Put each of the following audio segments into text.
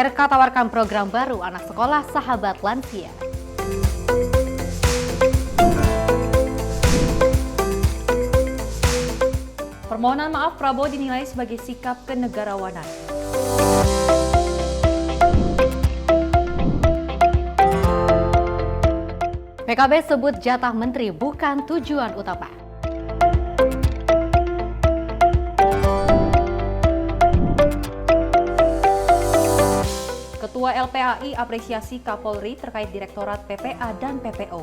RK tawarkan program baru anak sekolah sahabat lansia. Permohonan maaf Prabowo dinilai sebagai sikap kenegarawanan. PKB sebut jatah menteri bukan tujuan utama. Ketua LPAI apresiasi Kapolri terkait Direktorat PPA dan PPO.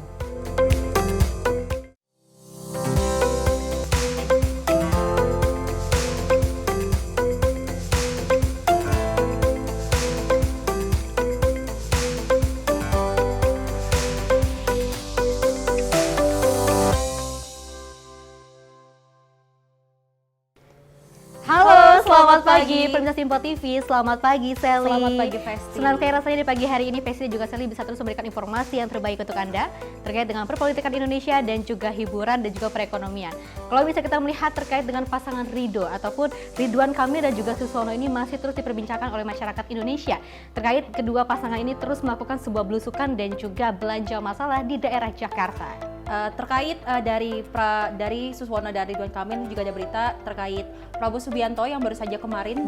Selamat pagi, pemirsa Simpo TV. Selamat pagi, Sally. Selamat pagi, Festi. Senang sekali rasanya di pagi hari ini, Festi dan juga Sally bisa terus memberikan informasi yang terbaik untuk Anda terkait dengan perpolitikan Indonesia dan juga hiburan dan juga perekonomian. Kalau bisa kita melihat terkait dengan pasangan Ridho ataupun Ridwan Kamil dan juga Suswono ini masih terus diperbincangkan oleh masyarakat Indonesia. Terkait kedua pasangan ini terus melakukan sebuah belusukan dan juga belanja masalah di daerah Jakarta. Terkait dari Suswono dan Ridwan Kamil juga ada berita terkait Prabowo Subianto yang baru saja kemarin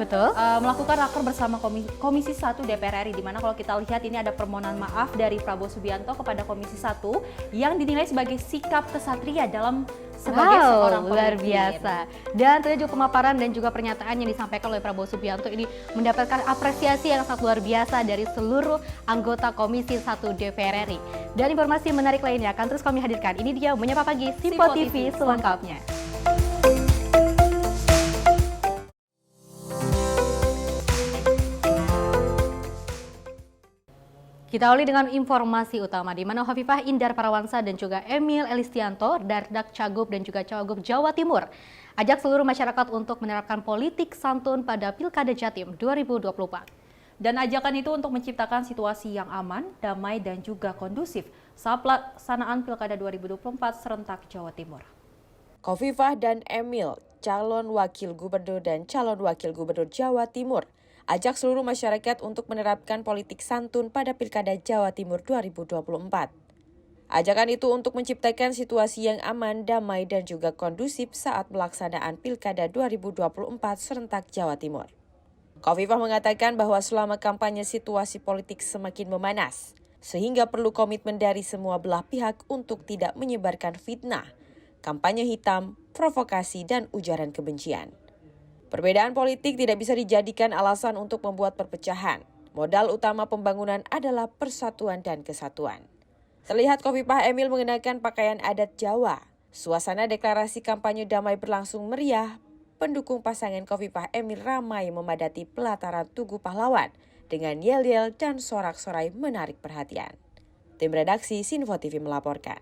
melakukan raker bersama Komisi 1 DPR RI, di mana kalau kita lihat ini ada permohonan maaf dari Prabowo Subianto kepada Komisi 1 yang dinilai sebagai sikap kesatria dalam sebagai seorang pemimpin. Luar biasa. Dan tentunya juga pemaparan dan juga pernyataan yang disampaikan oleh Prabowo Subianto ini mendapatkan apresiasi yang sangat luar biasa dari seluruh anggota Komisi 1 DPR RI. Dan informasi menarik lainnya akan terus kami hadirkan. Ini dia Menyapa Pagi Simpo TV selengkapnya. Kita awali dengan informasi utama di mana Hovifah Indar Parawansa dan juga Emil Elistianto, Dardak Cagup dan juga Cawagup Jawa Timur, ajak seluruh masyarakat untuk menerapkan politik santun pada Pilkada Jatim 2024. Dan ajakan itu untuk menciptakan situasi yang aman, damai dan juga kondusif saat pelaksanaan Pilkada 2024 serentak Jawa Timur. Hovifah dan Emil, calon wakil gubernur dan calon wakil gubernur Jawa Timur, ajak seluruh masyarakat untuk menerapkan politik santun pada Pilkada Jawa Timur 2024. Ajakan itu untuk menciptakan situasi yang aman, damai, dan juga kondusif saat pelaksanaan Pilkada 2024 serentak Jawa Timur. Hovifah mengatakan bahwa selama kampanye situasi politik semakin memanas, sehingga perlu komitmen dari semua belah pihak untuk tidak menyebarkan fitnah, kampanye hitam, provokasi, dan ujaran kebencian. Perbedaan politik tidak bisa dijadikan alasan untuk membuat perpecahan. Modal utama pembangunan adalah persatuan dan kesatuan. Terlihat Hovifah Emil mengenakan pakaian adat Jawa. Suasana deklarasi kampanye damai berlangsung meriah. Pendukung pasangan Hovifah Emil ramai memadati pelataran Tugu Pahlawan dengan yel-yel dan sorak-sorai menarik perhatian. Tim redaksi Sinfo TV melaporkan.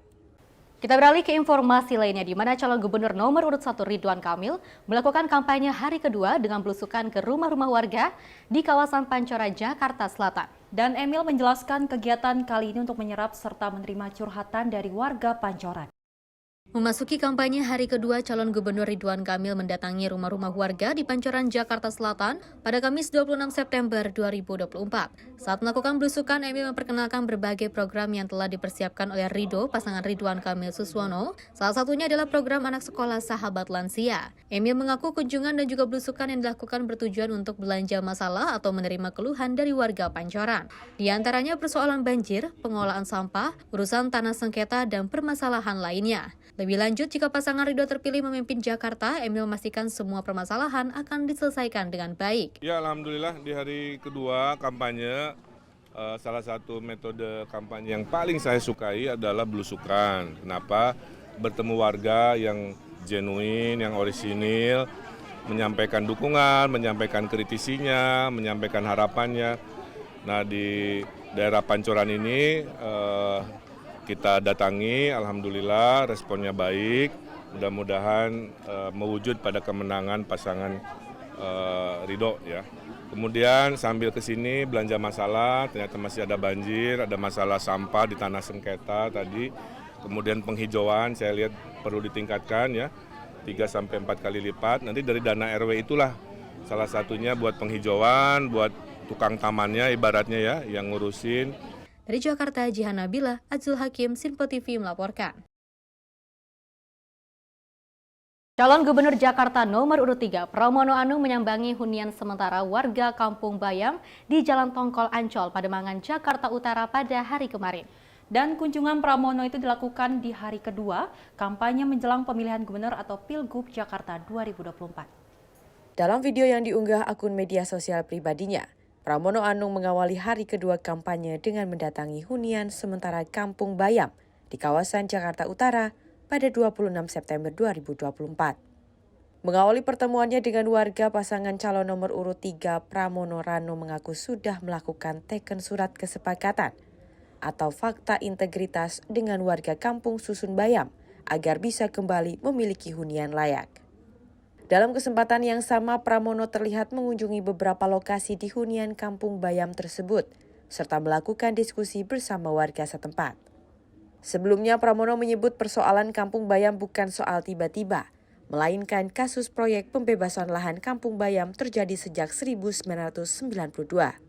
Kita beralih ke informasi lainnya di mana calon gubernur nomor urut 1 Ridwan Kamil melakukan kampanye hari kedua dengan belusukan ke rumah-rumah warga di kawasan Pancoran, Jakarta Selatan. Dan Emil menjelaskan kegiatan kali ini untuk menyerap serta menerima curhatan dari warga Pancoran. Memasuki kampanye hari kedua, calon gubernur Ridwan Kamil mendatangi rumah-rumah warga di Pancoran, Jakarta Selatan pada Kamis 26 September 2024. Saat melakukan belusukan, Emil memperkenalkan berbagai program yang telah dipersiapkan oleh Ridho, pasangan Ridwan Kamil Suswono. Salah satunya adalah program anak sekolah sahabat lansia. Emil mengaku kunjungan dan juga belusukan yang dilakukan bertujuan untuk belanja masalah atau menerima keluhan dari warga Pancoran. Di antaranya persoalan banjir, pengolahan sampah, urusan tanah sengketa, dan permasalahan lainnya. Lebih lanjut, jika pasangan Ridho terpilih memimpin Jakarta, Emil memastikan semua permasalahan akan diselesaikan dengan baik. Ya, alhamdulillah di hari kedua kampanye, salah satu metode kampanye yang paling saya sukai adalah belusukan. Kenapa? Bertemu warga yang genuine, yang orisinil, menyampaikan dukungan, menyampaikan kritisinya, menyampaikan harapannya. Nah, di daerah Pancoran ini kita datangi, alhamdulillah responnya baik, mudah-mudahan mewujud pada kemenangan pasangan Ridho ya. Kemudian sambil ke sini belanja masalah, ternyata masih ada banjir, ada masalah sampah di tanah sengketa tadi. Kemudian penghijauan saya lihat perlu ditingkatkan ya, 3-4 kali lipat. Nanti dari dana RW itulah salah satunya buat penghijauan, buat tukang tamannya ibaratnya ya yang ngurusin. Dari Jakarta, Jihan Nabila, Azul Hakim, Sinpo TV melaporkan. Calon Gubernur Jakarta nomor urut 3, Pramono Anung menyambangi hunian sementara warga Kampung Bayam di Jalan Tongkol Ancol, Pademangan, Jakarta Utara pada hari kemarin. Dan kunjungan Pramono itu dilakukan di hari kedua kampanye menjelang pemilihan gubernur atau Pilgub Jakarta 2024. Dalam video yang diunggah akun media sosial pribadinya, Pramono Anung mengawali hari kedua kampanye dengan mendatangi hunian sementara Kampung Bayam di kawasan Jakarta Utara pada 26 September 2024. Mengawali pertemuannya dengan warga, pasangan calon nomor urut 3 Pramono Rano mengaku sudah melakukan teken surat kesepakatan atau fakta integritas dengan warga Kampung Susun Bayam agar bisa kembali memiliki hunian layak. Dalam kesempatan yang sama, Pramono terlihat mengunjungi beberapa lokasi di hunian Kampung Bayam tersebut, serta melakukan diskusi bersama warga setempat. Sebelumnya, Pramono menyebut persoalan Kampung Bayam bukan soal tiba-tiba, melainkan kasus proyek pembebasan lahan Kampung Bayam terjadi sejak 1992.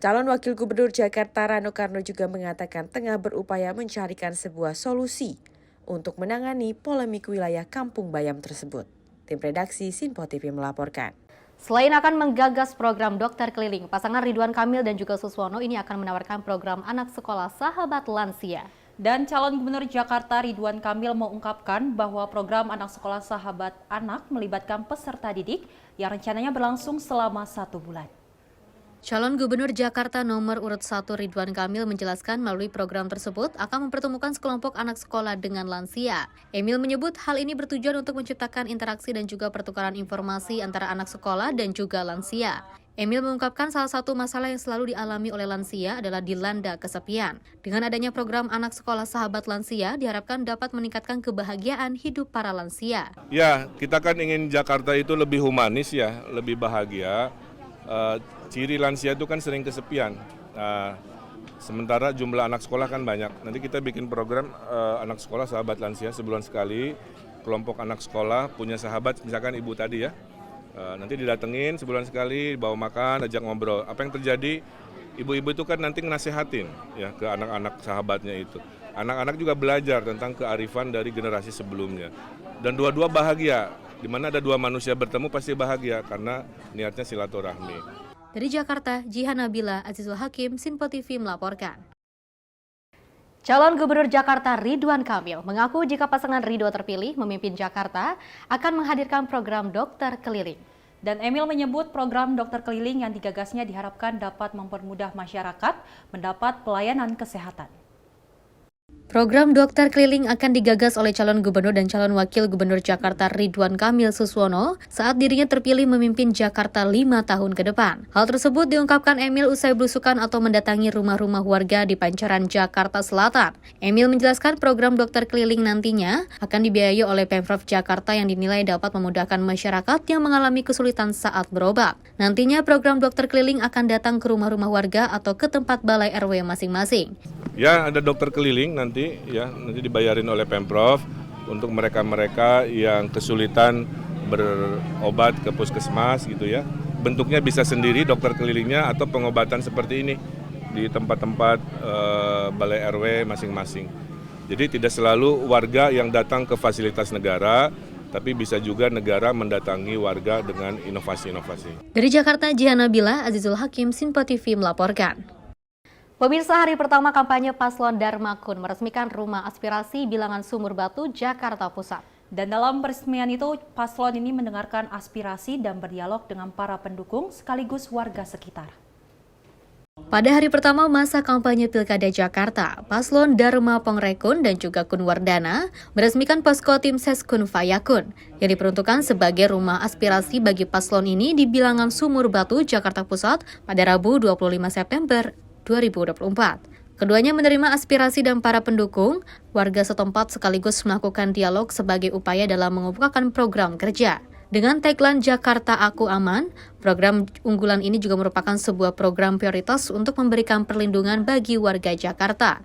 Calon Wakil Gubernur Jakarta Rano Karno juga mengatakan tengah berupaya mencarikan sebuah solusi untuk menangani polemik wilayah Kampung Bayam tersebut. Tim redaksi Sinpo TV melaporkan. Selain akan menggagas program dokter keliling, pasangan Ridwan Kamil dan juga Suswono ini akan menawarkan program anak sekolah sahabat lansia. Dan calon gubernur Jakarta Ridwan Kamil mengungkapkan bahwa program anak sekolah sahabat anak melibatkan peserta didik yang rencananya berlangsung selama 1 bulan. Calon Gubernur Jakarta nomor urut 1 Ridwan Kamil menjelaskan melalui program tersebut akan mempertemukan sekelompok anak sekolah dengan lansia. Emil menyebut hal ini bertujuan untuk menciptakan interaksi dan juga pertukaran informasi antara anak sekolah dan juga lansia. Emil mengungkapkan salah satu masalah yang selalu dialami oleh lansia adalah dilanda kesepian. Dengan adanya program anak sekolah sahabat lansia, diharapkan dapat meningkatkan kebahagiaan hidup para lansia. Ya, kita kan ingin Jakarta itu lebih humanis ya, lebih bahagia. Ciri lansia itu kan sering kesepian. Sementara jumlah anak sekolah kan banyak. Nanti kita bikin program anak sekolah sahabat lansia sebulan sekali. Kelompok anak sekolah punya sahabat, misalkan ibu tadi ya. Nanti didatengin sebulan sekali, bawa makan, ajak ngobrol. Apa yang terjadi? Ibu-ibu itu kan nanti nasihatin ya ke anak-anak sahabatnya itu. Anak-anak juga belajar tentang kearifan dari generasi sebelumnya. Dan dua-dua bahagia. Di mana ada dua manusia bertemu pasti bahagia karena niatnya silaturahmi. Dari Jakarta, Jihan Nabila, Azizul Hakim, Sinpo TV melaporkan. Calon Gubernur Jakarta Ridwan Kamil mengaku jika pasangan Ridho terpilih memimpin Jakarta akan menghadirkan program dokter keliling. Dan Emil menyebut program dokter keliling yang digagasnya diharapkan dapat mempermudah masyarakat mendapat pelayanan kesehatan. Program dokter keliling akan digagas oleh calon gubernur dan calon wakil gubernur Jakarta Ridwan Kamil Suswono saat dirinya terpilih memimpin Jakarta 5 tahun ke depan. Hal tersebut diungkapkan Emil usai belusukan atau mendatangi rumah-rumah warga di Pancoran, Jakarta Selatan. Emil menjelaskan program dokter keliling nantinya akan dibiayai oleh Pemprov Jakarta yang dinilai dapat memudahkan masyarakat yang mengalami kesulitan saat berobat. Nantinya program dokter keliling akan datang ke rumah-rumah warga atau ke tempat balai RW masing-masing. Ya, ada dokter keliling nanti dibayarin oleh Pemprov untuk mereka-mereka yang kesulitan berobat ke puskesmas gitu ya. Bentuknya bisa sendiri dokter kelilingnya atau pengobatan seperti ini di tempat-tempat balai RW masing-masing. Jadi tidak selalu warga yang datang ke fasilitas negara, tapi bisa juga negara mendatangi warga dengan inovasi-inovasi. Dari Jakarta, Jihan Nabila, Azizul Hakim, Sinpo TV melaporkan. Pemirsa, hari pertama kampanye Paslon Dharma Kun meresmikan Rumah Aspirasi Bilangan Sumur Batu, Jakarta Pusat. Dan dalam peresmian itu, paslon ini mendengarkan aspirasi dan berdialog dengan para pendukung sekaligus warga sekitar. Pada hari pertama masa kampanye Pilkada Jakarta, Paslon Dharma Pongrekun dan juga Kun Wardana meresmikan posko tim ses Kun Fayakun yang diperuntukkan sebagai rumah aspirasi bagi paslon ini di Bilangan Sumur Batu, Jakarta Pusat pada Rabu 25 September 2024. Keduanya menerima aspirasi dan para pendukung, warga setempat sekaligus melakukan dialog sebagai upaya dalam mengupayakan program kerja. Dengan tagline Jakarta Aku Aman, program unggulan ini juga merupakan sebuah program prioritas untuk memberikan perlindungan bagi warga Jakarta.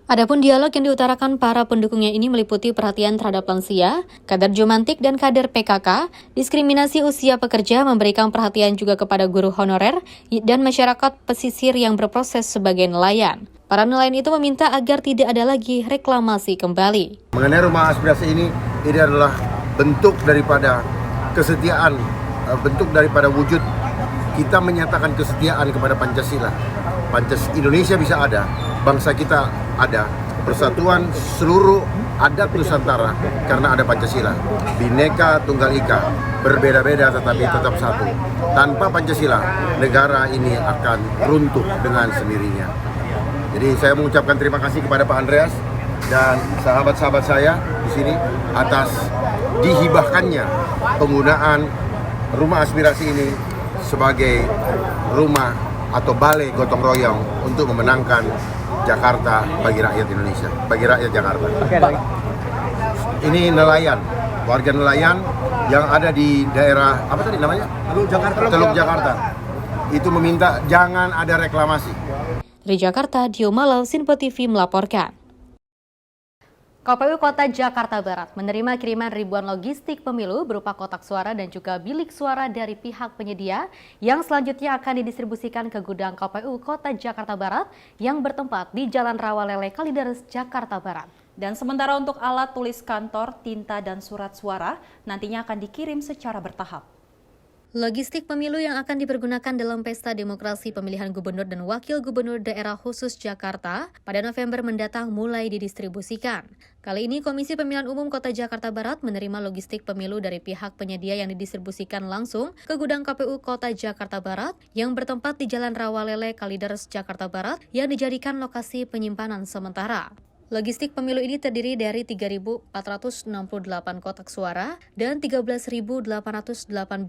Adapun dialog yang diutarakan para pendukungnya ini meliputi perhatian terhadap lansia, kader Jomantik dan kader PKK, diskriminasi usia pekerja, memberikan perhatian juga kepada guru honorer, dan masyarakat pesisir yang berproses sebagai nelayan. Para nelayan itu meminta agar tidak ada lagi reklamasi kembali. Mengenai rumah aspirasi ini adalah bentuk daripada kesetiaan, bentuk daripada wujud kita menyatakan kesetiaan kepada Pancasila. Indonesia bisa ada, bangsa kita ada, persatuan seluruh adat Nusantara karena ada Pancasila. Bhinneka Tunggal Ika, berbeda-beda tetapi tetap satu. Tanpa Pancasila, negara ini akan runtuh dengan sendirinya. Jadi saya mengucapkan terima kasih kepada Pak Andreas dan sahabat-sahabat saya di sini atas dihibahkannya penggunaan rumah aspirasi ini sebagai rumah atau balai gotong royong untuk memenangkan Jakarta bagi rakyat Indonesia, bagi rakyat Jakarta. Ini nelayan, warga nelayan yang ada di daerah apa tadi namanya? Teluk Jakarta. Itu meminta jangan ada reklamasi. Dari Jakarta, Dio Malau, Sinpo TV melaporkan. KPU Kota Jakarta Barat menerima kiriman ribuan logistik pemilu berupa kotak suara dan juga bilik suara dari pihak penyedia yang selanjutnya akan didistribusikan ke gudang KPU Kota Jakarta Barat yang bertempat di Jalan Rawalele, Kalideres, Jakarta Barat. Dan sementara untuk alat tulis kantor, tinta, dan surat suara nantinya akan dikirim secara bertahap. Logistik pemilu yang akan dipergunakan dalam pesta demokrasi pemilihan gubernur dan wakil gubernur daerah khusus Jakarta pada November mendatang mulai didistribusikan. Kali ini Komisi Pemilihan Umum Kota Jakarta Barat menerima logistik pemilu dari pihak penyedia yang didistribusikan langsung ke gudang KPU Kota Jakarta Barat yang bertempat di Jalan Rawalele, Kalideres, Jakarta Barat yang dijadikan lokasi penyimpanan sementara. Logistik pemilu ini terdiri dari 3.468 kotak suara dan 13.808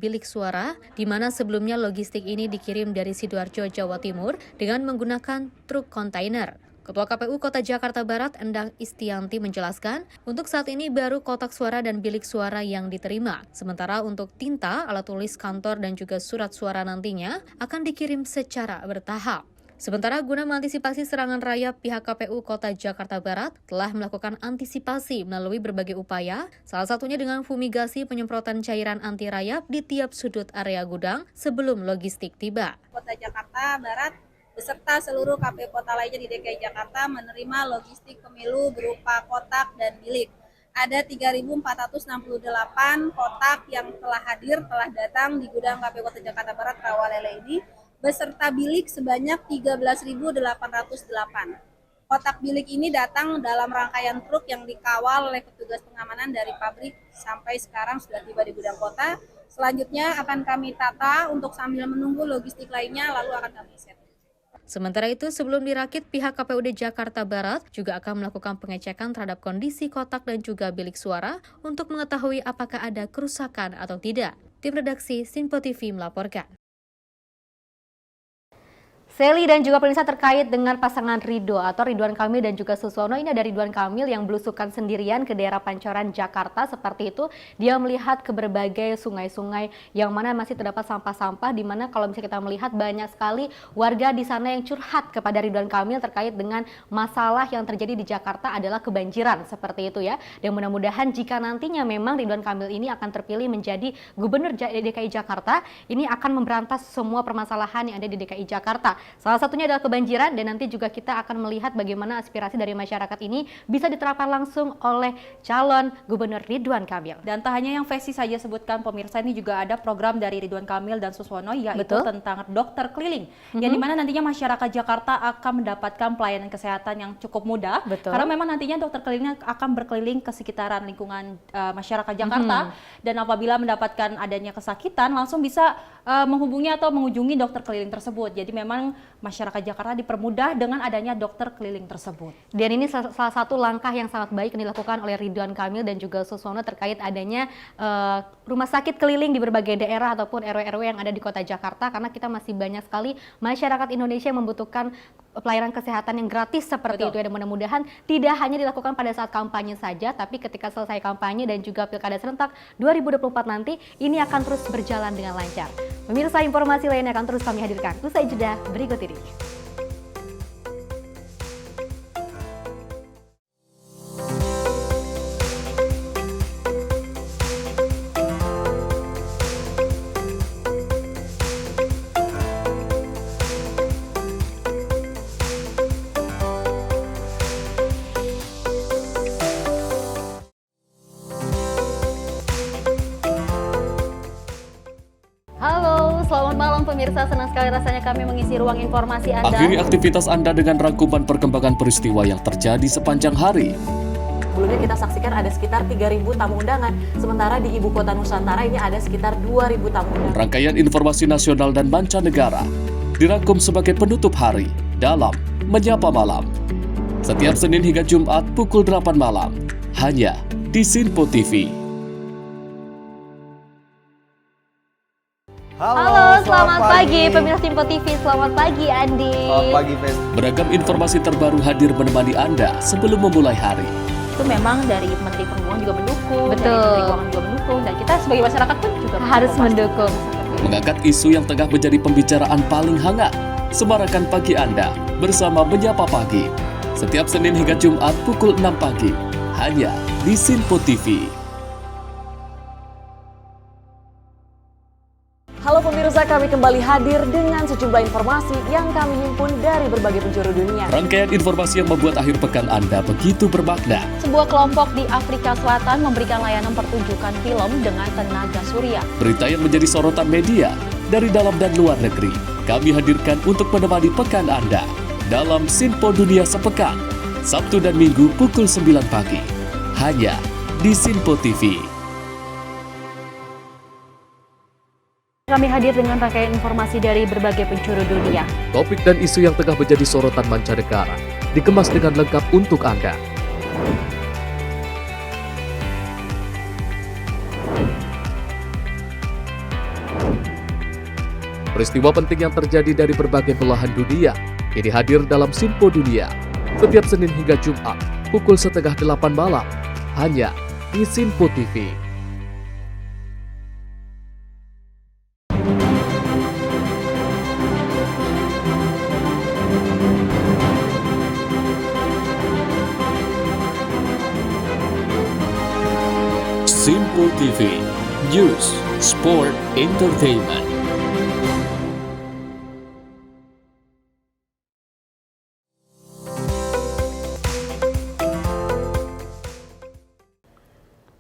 bilik suara, di mana sebelumnya logistik ini dikirim dari Sidoarjo, Jawa Timur dengan menggunakan truk kontainer. Ketua KPU Kota Jakarta Barat, Endang Istianti, menjelaskan, untuk saat ini baru kotak suara dan bilik suara yang diterima. Sementara untuk tinta, alat tulis kantor, dan juga surat suara nantinya akan dikirim secara bertahap. Sementara guna mengantisipasi serangan rayap, pihak KPU Kota Jakarta Barat telah melakukan antisipasi melalui berbagai upaya, salah satunya dengan fumigasi penyemprotan cairan anti rayap di tiap sudut area gudang sebelum logistik tiba. Kota Jakarta Barat beserta seluruh KPU kota lainnya di DKI Jakarta menerima logistik pemilu berupa kotak dan bilik. Ada 3.468 kotak yang telah datang di gudang KPU Kota Jakarta Barat Rawalele ini, beserta bilik sebanyak 13.808. Kotak bilik ini datang dalam rangkaian truk yang dikawal oleh petugas pengamanan dari pabrik sampai sekarang sudah tiba di gudang kota. Selanjutnya akan kami tata untuk sambil menunggu logistik lainnya, lalu akan kami set. Sementara itu, sebelum dirakit, pihak KPUD Jakarta Barat juga akan melakukan pengecekan terhadap kondisi kotak dan juga bilik suara untuk mengetahui apakah ada kerusakan atau tidak. Tim redaksi Sinpo TV melaporkan. Sally dan juga pemirsa terkait dengan pasangan Ridwan Kamil dan juga Suswono. Ini ada Ridwan Kamil yang belusukan sendirian ke daerah Pancoran, Jakarta. Seperti itu, dia melihat ke berbagai sungai-sungai yang mana masih terdapat sampah-sampah, di mana kalau misalnya kita melihat banyak sekali warga di sana yang curhat kepada Ridwan Kamil terkait dengan masalah yang terjadi di Jakarta adalah kebanjiran, seperti itu ya. Dan mudah-mudahan jika nantinya memang Ridwan Kamil ini akan terpilih menjadi Gubernur DKI Jakarta, ini akan memberantas semua permasalahan yang ada di DKI Jakarta. Salah satunya adalah kebanjiran, dan nanti juga kita akan melihat bagaimana aspirasi dari masyarakat ini bisa diterapkan langsung oleh calon Gubernur Ridwan Kamil. Dan tak hanya yang Fesi saja sebutkan, pemirsa, ini juga ada program dari Ridwan Kamil dan Suswono, yaitu tentang dokter keliling. Yang dimana nantinya masyarakat Jakarta akan mendapatkan pelayanan kesehatan yang cukup mudah. Karena memang nantinya dokter kelilingnya akan berkeliling ke sekitaran lingkungan masyarakat Jakarta. Dan apabila mendapatkan adanya kesakitan, langsung bisa menghubungi atau mengunjungi dokter keliling tersebut. Jadi memang masyarakat Jakarta dipermudah dengan adanya dokter keliling tersebut. Dan ini salah satu langkah yang sangat baik yang dilakukan oleh Ridwan Kamil dan juga Suswono terkait adanya rumah sakit keliling di berbagai daerah ataupun RW-RW yang ada di kota Jakarta, karena kita masih banyak sekali masyarakat Indonesia yang membutuhkan pelayanan kesehatan yang gratis seperti itu ya. Dan mudah-mudahan tidak hanya dilakukan pada saat kampanye saja, tapi ketika selesai kampanye dan juga Pilkada serentak 2024 nanti, ini akan terus berjalan dengan lancar. Pemirsa, informasi lainnya akan terus kami hadirkan usai jeda berikut ini. pemirsa, senang sekali rasanya kami mengisi ruang informasi Anda. Akhiri aktivitas Anda dengan rangkuman perkembangan peristiwa yang terjadi sepanjang hari. Sebelumnya kita saksikan ada sekitar 3.000 tamu undangan, sementara di Ibu Kota Nusantara ini ada sekitar 2.000 tamu undangan. Rangkaian informasi nasional dan mancanegara dirangkum sebagai penutup hari dalam Menyapa Malam. Setiap Senin hingga Jumat pukul 8 malam, hanya di Sinpo TV. Halo, selamat pagi pemirsa Sinpo TV. Selamat pagi Andi. Selamat pagi, Fen. Beragam informasi terbaru hadir menemani Anda sebelum memulai hari. Itu memang dari Menteri Perhubungan juga mendukung, Betul. dari Menteri Keuangan juga mendukung, dan kita sebagai masyarakat pun juga Harus mendukung. Mengangkat isu yang tengah menjadi pembicaraan paling hangat. Semarakan pagi Anda bersama Menyapa Pagi. Setiap Senin hingga Jumat pukul 6 pagi, hanya di Sinpo TV. Halo pemirsa, kami kembali hadir dengan sejumlah informasi yang kami himpun dari berbagai penjuru dunia. Rangkaian informasi yang membuat akhir pekan Anda begitu bermakna. Sebuah kelompok di Afrika Selatan memberikan layanan pertunjukan film dengan tenaga surya. Berita yang menjadi sorotan media dari dalam dan luar negeri, kami hadirkan untuk menemani pekan Anda dalam Sinpo Dunia Sepekan, Sabtu dan Minggu pukul 9 pagi, hanya di Sinpo TV. Kami hadir dengan rangkaian informasi dari berbagai penjuru dunia. Topik dan isu yang tengah menjadi sorotan mancanegara dikemas dengan lengkap untuk Anda. Peristiwa penting yang terjadi dari berbagai belahan dunia ini hadir dalam Sinpo Dunia setiap Senin hingga Jumat pukul 7:30 malam, hanya di Sinpo TV. Sinpo TV, News, Sport, Entertainment.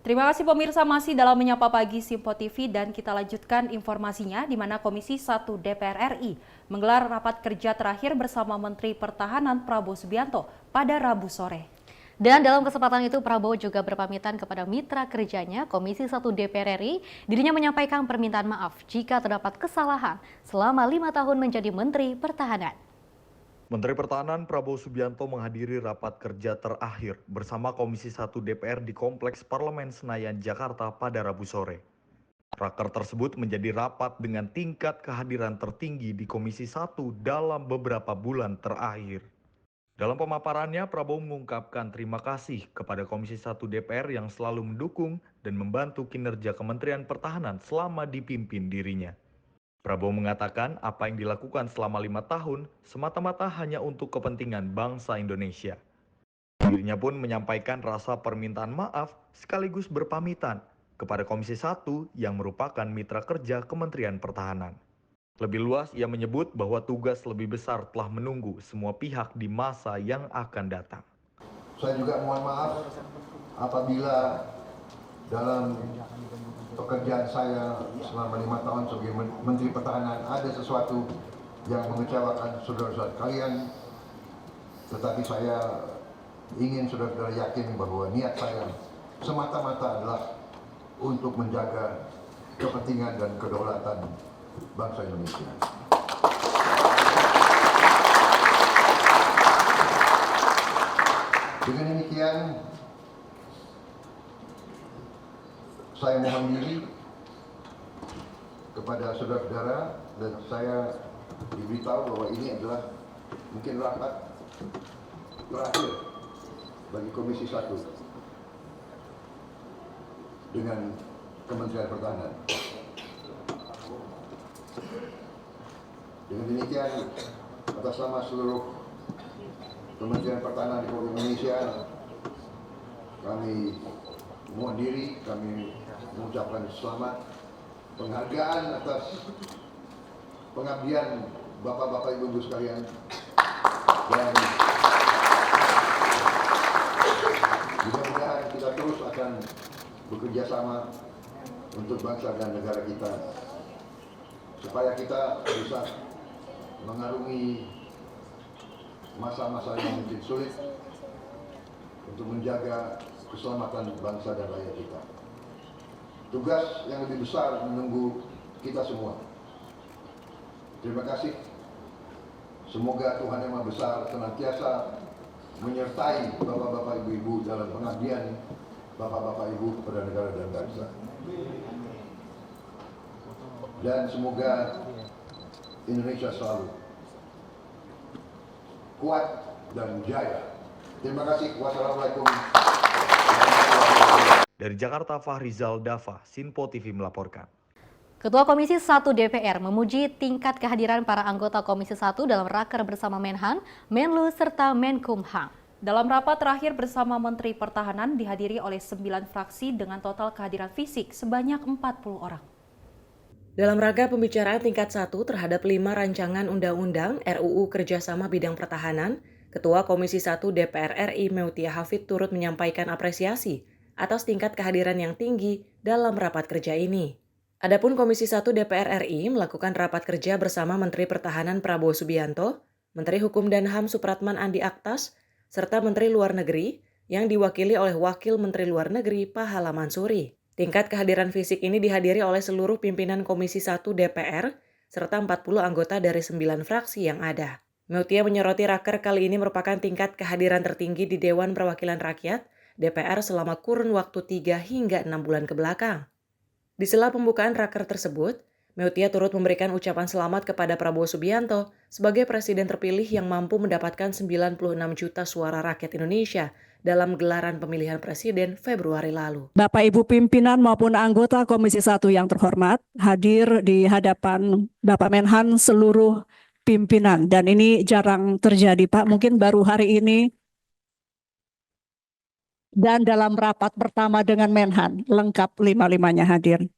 Terima kasih pemirsa, masih dalam Menyapa Pagi Sinpo TV dan kita lanjutkan informasinya di mana Komisi 1 DPR RI menggelar rapat kerja terakhir bersama Menteri Pertahanan Prabowo Subianto pada Rabu sore. Dan dalam kesempatan itu Prabowo juga berpamitan kepada mitra kerjanya Komisi 1 DPR RI. Dirinya menyampaikan permintaan maaf jika terdapat kesalahan selama 5 tahun menjadi Menteri Pertahanan. Menteri Pertahanan Prabowo Subianto menghadiri rapat kerja terakhir bersama Komisi 1 DPR di Kompleks Parlemen Senayan, Jakarta pada Rabu sore. Raker tersebut menjadi rapat dengan tingkat kehadiran tertinggi di Komisi 1 dalam beberapa bulan terakhir. Dalam pemaparannya, Prabowo mengungkapkan terima kasih kepada Komisi 1 DPR yang selalu mendukung dan membantu kinerja Kementerian Pertahanan selama dipimpin dirinya. Prabowo mengatakan apa yang dilakukan selama 5 tahun semata-mata hanya untuk kepentingan bangsa Indonesia. Dirinya pun menyampaikan rasa permintaan maaf sekaligus berpamitan kepada Komisi 1 yang merupakan mitra kerja Kementerian Pertahanan. Lebih luas, ia menyebut bahwa tugas lebih besar telah menunggu semua pihak di masa yang akan datang. Saya juga mohon maaf apabila dalam pekerjaan saya selama 5 tahun sebagai Menteri Pertahanan ada sesuatu yang mengecewakan saudara-saudara kalian. Tetapi saya ingin saudara-saudara yakin bahwa niat saya semata-mata adalah untuk menjaga kepentingan dan kedaulatan bangsa Indonesia. Dengan demikian, saya mohon diri kepada saudara-saudara dan saya diberitahu bahwa ini adalah mungkin rapat terakhir bagi Komisi 1 dengan Kementerian Pertahanan. Dengan demikian, atas nama seluruh Kementerian Pertahanan Republik Indonesia, kami mohon diri, kami mengucapkan selamat, penghargaan atas pengabdian Bapak-Bapak Ibu-Ibu sekalian, dan mudah-mudahan kita terus akan bekerja sama untuk bangsa dan negara kita. supaya kita bisa mengarungi masa-masa yang mungkin sulit untuk menjaga keselamatan bangsa dan rakyat kita. Tugas yang lebih besar menunggu kita semua. Terima kasih. Semoga Tuhan Yang Maha Besar senantiasa menyertai bapak-bapak ibu-ibu dalam pengabdian bapak-bapak ibu kepada negara dan bangsa. Dan semoga Indonesia selalu kuat dan jaya. Terima kasih. Wassalamualaikum. Dari Jakarta, Fahrizal Dava, Sinpo TV melaporkan. Ketua Komisi 1 DPR memuji tingkat kehadiran para anggota Komisi 1 dalam raker bersama Menhan, Menlu, serta Menkumham. Dalam rapat terakhir bersama Menteri Pertahanan dihadiri oleh 9 fraksi dengan total kehadiran fisik sebanyak 40 orang. Dalam rangka pembicaraan tingkat 1 terhadap 5 rancangan undang-undang RUU Kerjasama Bidang Pertahanan, Ketua Komisi 1 DPR RI Meutia Hafid turut menyampaikan apresiasi atas tingkat kehadiran yang tinggi dalam rapat kerja ini. Adapun Komisi 1 DPR RI melakukan rapat kerja bersama Menteri Pertahanan Prabowo Subianto, Menteri Hukum dan HAM Supratman Andi Aktas, serta Menteri Luar Negeri yang diwakili oleh Wakil Menteri Luar Negeri Pahala Mansuri. Tingkat kehadiran fisik ini dihadiri oleh seluruh pimpinan Komisi 1 DPR, serta 40 anggota dari 9 fraksi yang ada. Meutia menyoroti raker kali ini merupakan tingkat kehadiran tertinggi di Dewan Perwakilan Rakyat, DPR selama kurun waktu 3 hingga 6 bulan kebelakang. Di sela pembukaan raker tersebut, Meutia turut memberikan ucapan selamat kepada Prabowo Subianto sebagai presiden terpilih yang mampu mendapatkan 96 juta suara rakyat Indonesia dalam gelaran pemilihan presiden Februari lalu. Bapak Ibu pimpinan maupun anggota Komisi 1 yang terhormat, hadir di hadapan Bapak Menhan seluruh pimpinan. Dan ini jarang terjadi, Pak. Mungkin baru hari ini. Dan dalam rapat pertama dengan Menhan, lengkap 5-5-nya hadir.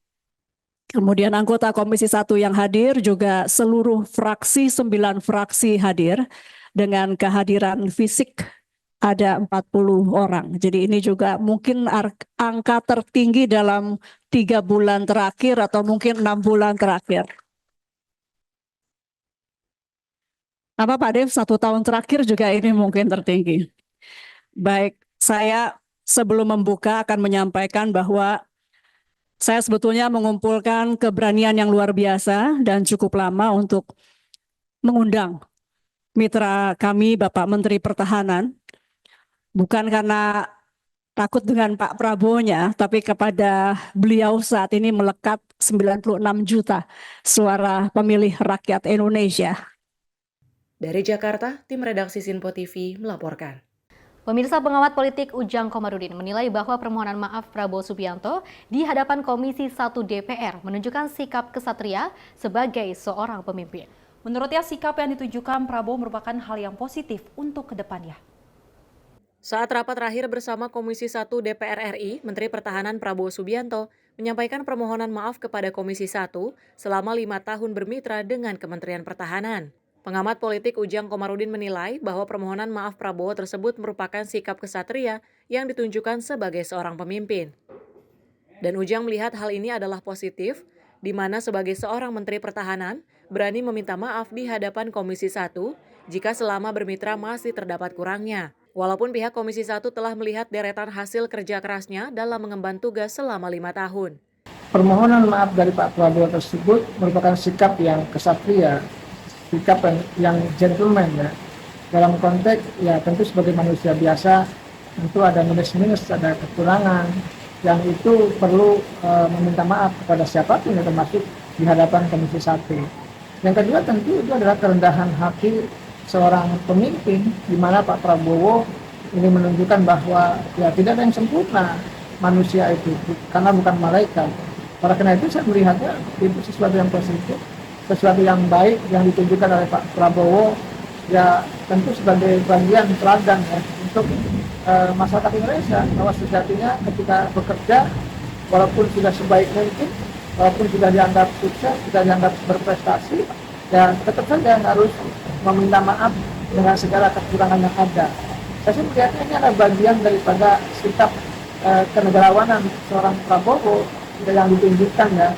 Kemudian anggota Komisi 1 yang hadir juga seluruh fraksi, 9 fraksi hadir dengan kehadiran fisik ada 40 orang. Jadi ini juga mungkin angka tertinggi dalam 3 bulan terakhir atau mungkin 6 bulan terakhir. Apa Pak Dev, 1 tahun terakhir juga ini mungkin tertinggi. Baik, saya sebelum membuka akan menyampaikan bahwa saya sebetulnya mengumpulkan keberanian yang luar biasa dan cukup lama untuk mengundang mitra kami Bapak Menteri Pertahanan. Bukan karena takut dengan Pak Prabowo-nya, tapi kepada beliau saat ini melekat 96 juta suara pemilih rakyat Indonesia. Dari Jakarta, tim redaksi Sinpo TV melaporkan. Pemirsa, pengamat politik Ujang Komarudin menilai bahwa permohonan maaf Prabowo Subianto di hadapan Komisi 1 DPR menunjukkan sikap kesatria sebagai seorang pemimpin. Menurutnya sikap yang ditunjukkan Prabowo merupakan hal yang positif untuk kedepannya. Saat rapat terakhir bersama Komisi 1 DPR RI, Menteri Pertahanan Prabowo Subianto menyampaikan permohonan maaf kepada Komisi 1 selama 5 tahun bermitra dengan Kementerian Pertahanan. Pengamat politik Ujang Komarudin menilai bahwa permohonan maaf Prabowo tersebut merupakan sikap kesatria yang ditunjukkan sebagai seorang pemimpin. Dan Ujang melihat hal ini adalah positif, di mana sebagai seorang Menteri Pertahanan berani meminta maaf di hadapan Komisi 1 jika selama bermitra masih terdapat kurangnya. Walaupun pihak Komisi 1 telah melihat deretan hasil kerja kerasnya dalam mengemban tugas selama 5 tahun. Permohonan maaf dari Pak Prabowo tersebut merupakan sikap yang kesatria, sikap yang gentleman ya. Dalam konteks ya tentu sebagai manusia biasa tentu ada minus-minus, ada kekurangan yang itu perlu meminta maaf kepada siapapun yang termasuk di hadapan Komisi 1. Yang kedua tentu itu adalah kerendahan hati seorang pemimpin di mana Pak Prabowo ini menunjukkan bahwa ya tidak ada yang sempurna manusia itu karena bukan malaikat. Oleh karena itu saya melihatnya itu sesuatu yang positif, sesuatu yang baik yang ditunjukkan oleh Pak Prabowo ya tentu sebagai bagian teladan ya untuk masyarakat Indonesia bahwa sejatinya ketika bekerja walaupun sudah sebaik mungkin, walaupun sudah dianggap sukses, sudah dianggap berprestasi, ya tetap saja harus meminta maaf dengan segala kekurangan yang ada. Saya sih melihatnya ini adalah bagian daripada sikap kenegarawanan seorang Prabowo yang ditunjukkan ya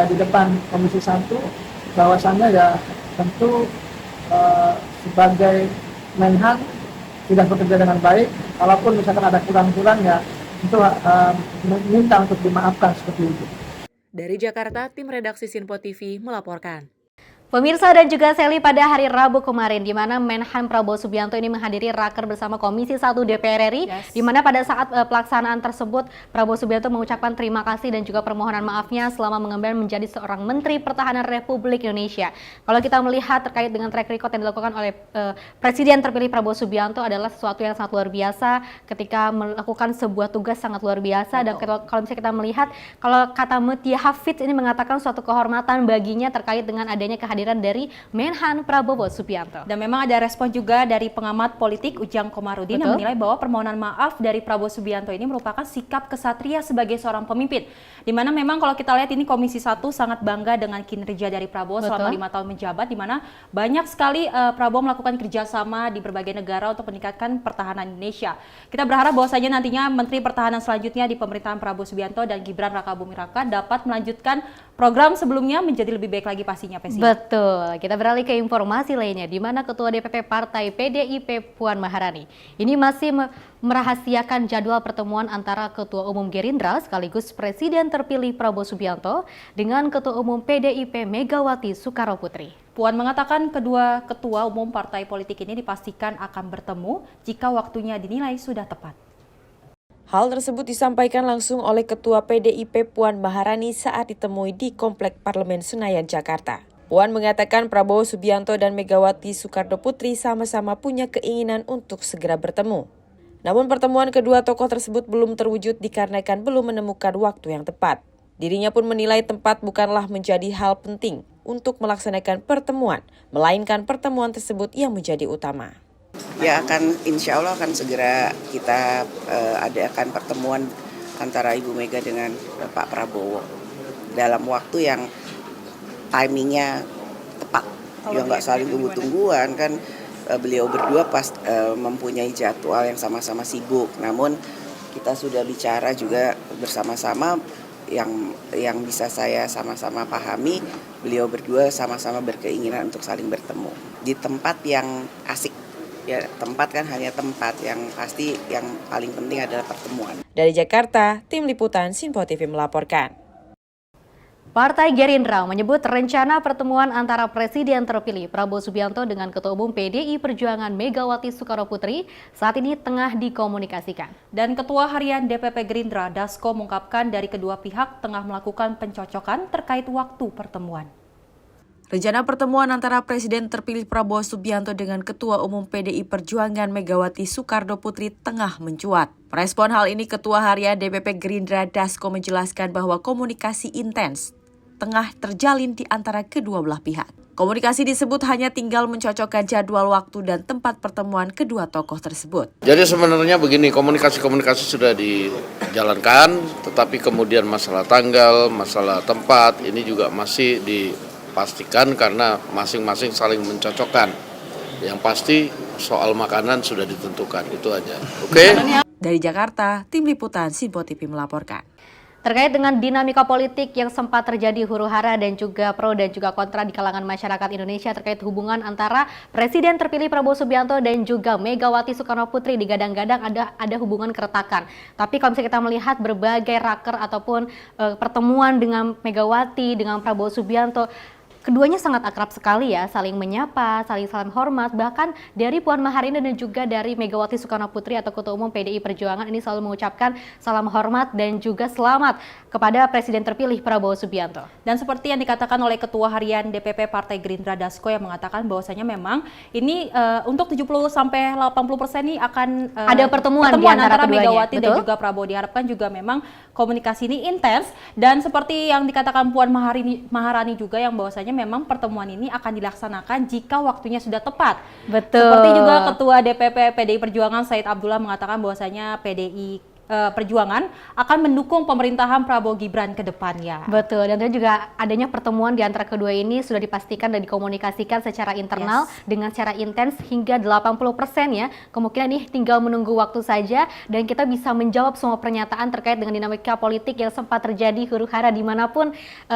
di depan Komisi 1 bahwasannya ya tentu sebagai Menhan sudah bekerja dengan baik. Kalaupun misalkan ada kurang-kurang ya tentu minta untuk dimaafkan seperti itu. Dari Jakarta, tim redaksi Sinpo TV melaporkan. Pemirsa dan juga Sally, pada hari Rabu kemarin di mana Menhan Prabowo Subianto ini menghadiri raker bersama Komisi 1 DPR RI, di mana pada saat pelaksanaan tersebut Prabowo Subianto mengucapkan terima kasih dan juga permohonan maafnya selama mengemban menjadi seorang Menteri Pertahanan Republik Indonesia. Kalau kita melihat terkait dengan track record yang dilakukan oleh Presiden terpilih Prabowo Subianto adalah sesuatu yang sangat luar biasa ketika melakukan sebuah tugas sangat luar biasa. Dan kalau misalnya kita melihat, kalau kata Mutia Hafid ini mengatakan suatu kehormatan baginya terkait dengan adanya kehadiran dari Menhan Prabowo Subianto. Dan memang ada respon juga dari pengamat politik Ujang Komarudin yang menilai bahwa permohonan maaf dari Prabowo Subianto ini merupakan sikap kesatria sebagai seorang pemimpin. Di mana memang kalau kita lihat ini Komisi 1 sangat bangga dengan kinerja dari Prabowo selama 5 tahun menjabat, di mana banyak sekali Prabowo melakukan kerjasama di berbagai negara untuk meningkatkan pertahanan Indonesia. Kita berharap bahwasanya nantinya Menteri Pertahanan selanjutnya di pemerintahan Prabowo Subianto dan Gibran Rakabuming Raka dapat melanjutkan program sebelumnya menjadi lebih baik lagi pastinya, Pesi. Betul. Kita beralih ke informasi lainnya, di mana Ketua DPP Partai PDIP Puan Maharani ini masih merahasiakan jadwal pertemuan antara Ketua Umum Gerindra sekaligus Presiden terpilih Prabowo Subianto dengan Ketua Umum PDIP Megawati Soekarnoputri. Puan mengatakan kedua ketua umum partai politik ini dipastikan akan bertemu jika waktunya dinilai sudah tepat. Hal tersebut disampaikan langsung oleh Ketua PDIP Puan Maharani saat ditemui di Komplek Parlemen Senayan, Jakarta. Puan mengatakan Prabowo Subianto dan Megawati Soekarnoputri sama-sama punya keinginan untuk segera bertemu. Namun pertemuan kedua tokoh tersebut belum terwujud dikarenakan belum menemukan waktu yang tepat. Dirinya pun menilai tempat bukanlah menjadi hal penting untuk melaksanakan pertemuan, melainkan pertemuan tersebut yang menjadi utama. Ya insya Allah akan segera kita adakan pertemuan antara Ibu Mega dengan Pak Prabowo dalam waktu yang timingnya tepat, ya nggak saling tunggu-tungguan kan. Beliau berdua mempunyai jadwal yang sama-sama sibuk, namun kita sudah bicara juga bersama-sama yang bisa saya sama-sama pahami, beliau berdua sama-sama berkeinginan untuk saling bertemu di tempat yang asik. Ya, tempat kan hanya tempat, yang pasti yang paling penting adalah pertemuan. Dari Jakarta, tim liputan Sinpo TV melaporkan. Partai Gerindra menyebut rencana pertemuan antara Presiden terpilih Prabowo Subianto dengan Ketua Umum PDI Perjuangan Megawati Soekarnoputri saat ini tengah dikomunikasikan. Dan Ketua Harian DPP Gerindra Dasko mengungkapkan dari kedua pihak tengah melakukan pencocokan terkait waktu pertemuan. Rencana pertemuan antara Presiden terpilih Prabowo Subianto dengan Ketua Umum PDI Perjuangan Megawati Soekarnoputri tengah mencuat. Merespon hal ini, Ketua Harian DPP Gerindra Dasko menjelaskan bahwa komunikasi intens tengah terjalin di antara kedua belah pihak. Komunikasi disebut hanya tinggal mencocokkan jadwal waktu dan tempat pertemuan kedua tokoh tersebut. Jadi sebenarnya begini, komunikasi sudah dijalankan, tetapi kemudian masalah tanggal, masalah tempat ini juga masih dipastikan karena masing-masing saling mencocokkan. Yang pasti soal makanan sudah ditentukan, itu aja. Oke? Dari Jakarta, tim liputan Sinpo TV melaporkan. Terkait dengan dinamika politik yang sempat terjadi huru-hara dan juga pro dan juga kontra di kalangan masyarakat Indonesia terkait hubungan antara Presiden terpilih Prabowo Subianto dan juga Megawati Soekarnoputri, digadang-gadang ada hubungan keretakan. Tapi kalau misalnya kita melihat berbagai raker ataupun pertemuan dengan Megawati, dengan Prabowo Subianto, keduanya sangat akrab sekali ya, saling menyapa, saling salam hormat. Bahkan dari Puan Maharani dan juga dari Megawati Soekarnoputri atau Ketua Umum PDI Perjuangan ini selalu mengucapkan salam hormat dan juga selamat kepada Presiden terpilih Prabowo Subianto. Dan seperti yang dikatakan oleh Ketua Harian DPP Partai Gerindra Dasko yang mengatakan bahwasanya memang ini untuk 70-80% ini akan ada pertemuan di antara Megawati keduanya. Dan juga Prabowo. Diharapkan juga memang komunikasi ini intens, dan seperti yang dikatakan Puan Maharani juga yang bahwasanya memang pertemuan ini akan dilaksanakan jika waktunya sudah tepat. Betul. Seperti juga Ketua DPP PDI Perjuangan Said Abdullah mengatakan bahwasanya PDI Perjuangan akan mendukung pemerintahan Prabowo Gibran ke depannya. Betul, dan juga adanya pertemuan di antara kedua ini sudah dipastikan dan dikomunikasikan secara internal dengan secara intens hingga 80% ya. Kemungkinan ini tinggal menunggu waktu saja dan kita bisa menjawab semua pernyataan terkait dengan dinamika politik yang sempat terjadi huru-hara dimanapun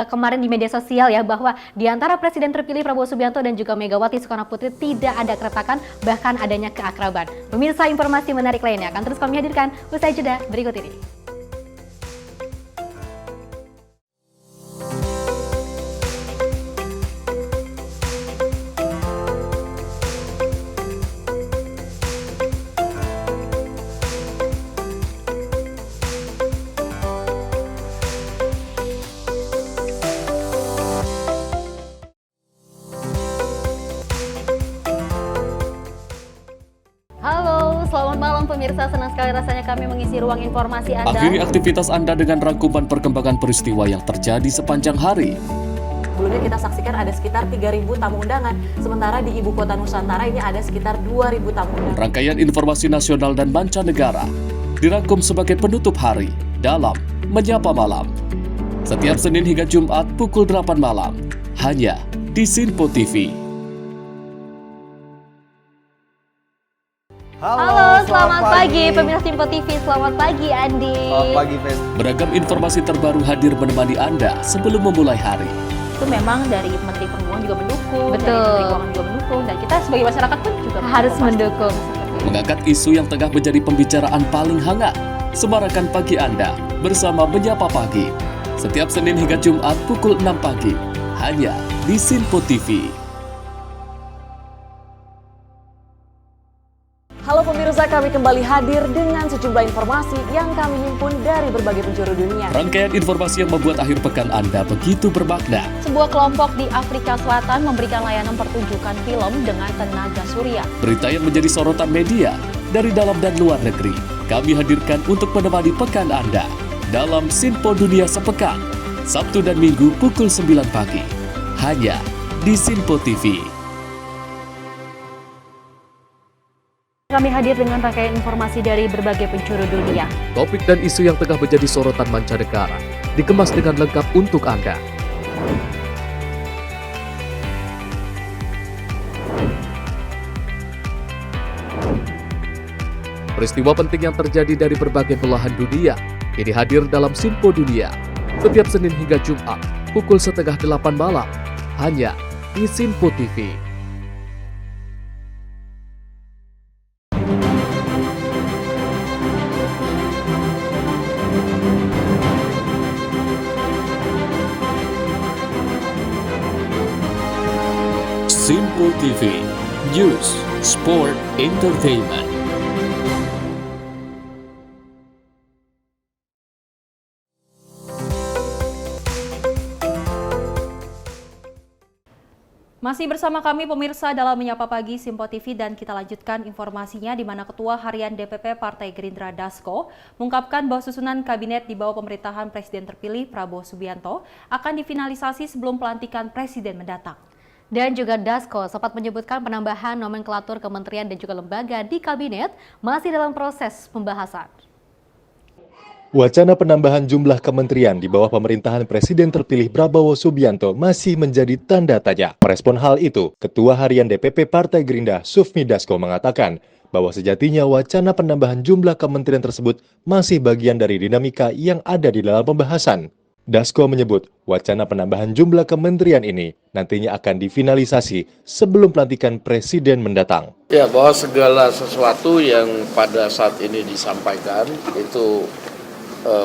kemarin di media sosial ya, bahwa di antara Presiden terpilih Prabowo Subianto dan juga Megawati Soekarnoputri tidak ada keretakan, bahkan adanya keakraban. Pemirsa, informasi menarik lainnya akan terus kami hadirkan usai jeda berikut ini. Halo, selamat malam pemirsa. Senang sekali rasanya kami mengisi ruang informasi Anda. Akhiri aktivitas Anda dengan rangkuman perkembangan peristiwa yang terjadi sepanjang hari. Sebelumnya kita saksikan ada sekitar 3.000 tamu undangan, sementara di Ibu Kota Nusantara ini ada sekitar 2.000 tamu undangan. Rangkaian informasi nasional dan mancanegara dirangkum sebagai penutup hari dalam Menyapa Malam. Setiap Senin hingga Jumat pukul 8 malam, hanya di Sinpo TV. Halo, selamat pagi pemirsa Sinpo TV. Selamat pagi Andi. Selamat pagi, Fen. Beragam informasi terbaru hadir menemani Anda sebelum memulai hari. Itu memang dari Menteri Perhubungan juga mendukung, Betul. dari Menteri Keuangan juga mendukung, dan kita sebagai masyarakat pun juga Harus mendukung. Mengangkat isu yang tengah menjadi pembicaraan paling hangat. Semarakan pagi Anda bersama Menyapa Pagi. Setiap Senin hingga Jumat pukul 6 pagi, hanya di Sinpo TV. Halo pemirsa, kami kembali hadir dengan sejumlah informasi yang kami himpun dari berbagai penjuru dunia. Rangkaian informasi yang membuat akhir pekan Anda begitu bermakna. Sebuah kelompok di Afrika Selatan memberikan layanan pertunjukan film dengan tenaga surya. Berita yang menjadi sorotan media dari dalam dan luar negeri, kami hadirkan untuk menemani pekan Anda dalam Sinpo Dunia Sepekan, Sabtu dan Minggu pukul 9 pagi, hanya di Sinpo TV. Kami hadir dengan rangkaian informasi dari berbagai penjuru dunia. Topik dan isu yang tengah menjadi sorotan mancanegara dikemas dengan lengkap untuk Anda. Peristiwa penting yang terjadi dari berbagai belahan dunia ini hadir dalam Sinpo Dunia setiap Senin hingga Jumat pukul 7:30 malam, hanya di Sinpo TV. Sinpo TV, News, Sport, Entertainment. Masih bersama kami pemirsa dalam Menyapa Pagi Sinpo TV, dan kita lanjutkan informasinya di mana Ketua Harian DPP Partai Gerindra Dasko mengungkapkan bahwa susunan kabinet di bawah pemerintahan Presiden terpilih Prabowo Subianto akan difinalisasi sebelum pelantikan Presiden mendatang. Dan juga Dasko sempat menyebutkan penambahan nomenklatur kementerian dan juga lembaga di kabinet masih dalam proses pembahasan. Wacana penambahan jumlah kementerian di bawah pemerintahan Presiden terpilih Prabowo Subianto masih menjadi tanda tanya. Merespon hal itu, Ketua Harian DPP Partai Gerindra Sufmi Dasko mengatakan bahwa sejatinya wacana penambahan jumlah kementerian tersebut masih bagian dari dinamika yang ada di dalam pembahasan. Dasko menyebut wacana penambahan jumlah kementerian ini nantinya akan difinalisasi sebelum pelantikan Presiden mendatang. Ya, bahwa segala sesuatu yang pada saat ini disampaikan itu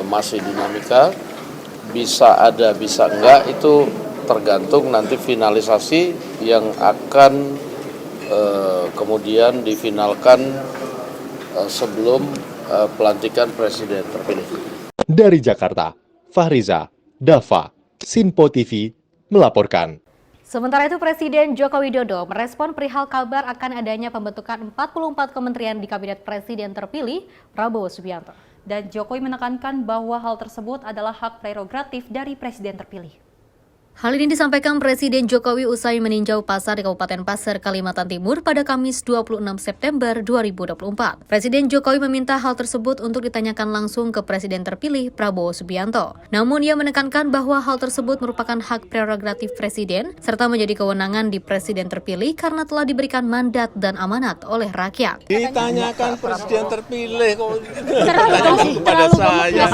masih dinamika, bisa ada, bisa enggak, itu tergantung nanti finalisasi yang akan kemudian difinalkan sebelum pelantikan Presiden terpilih. Dari Jakarta, Fahriza, Dava, Sinpo TV melaporkan. Sementara itu Presiden Joko Widodo merespon perihal kabar akan adanya pembentukan 44 kementerian di Kabinet Presiden terpilih Prabowo Subianto. Dan Jokowi menekankan bahwa hal tersebut adalah hak prerogatif dari Presiden terpilih. Hal ini disampaikan Presiden Jokowi usai meninjau pasar di Kabupaten Pasir, Kalimantan Timur pada Kamis 26 September 2024. Presiden Jokowi meminta hal tersebut untuk ditanyakan langsung ke Presiden terpilih Prabowo Subianto. Namun ia menekankan bahwa hal tersebut merupakan hak prerogatif Presiden serta menjadi kewenangan di Presiden terpilih karena telah diberikan mandat dan amanat oleh rakyat. Ditanyakan Presiden terpilih kok kepada saya.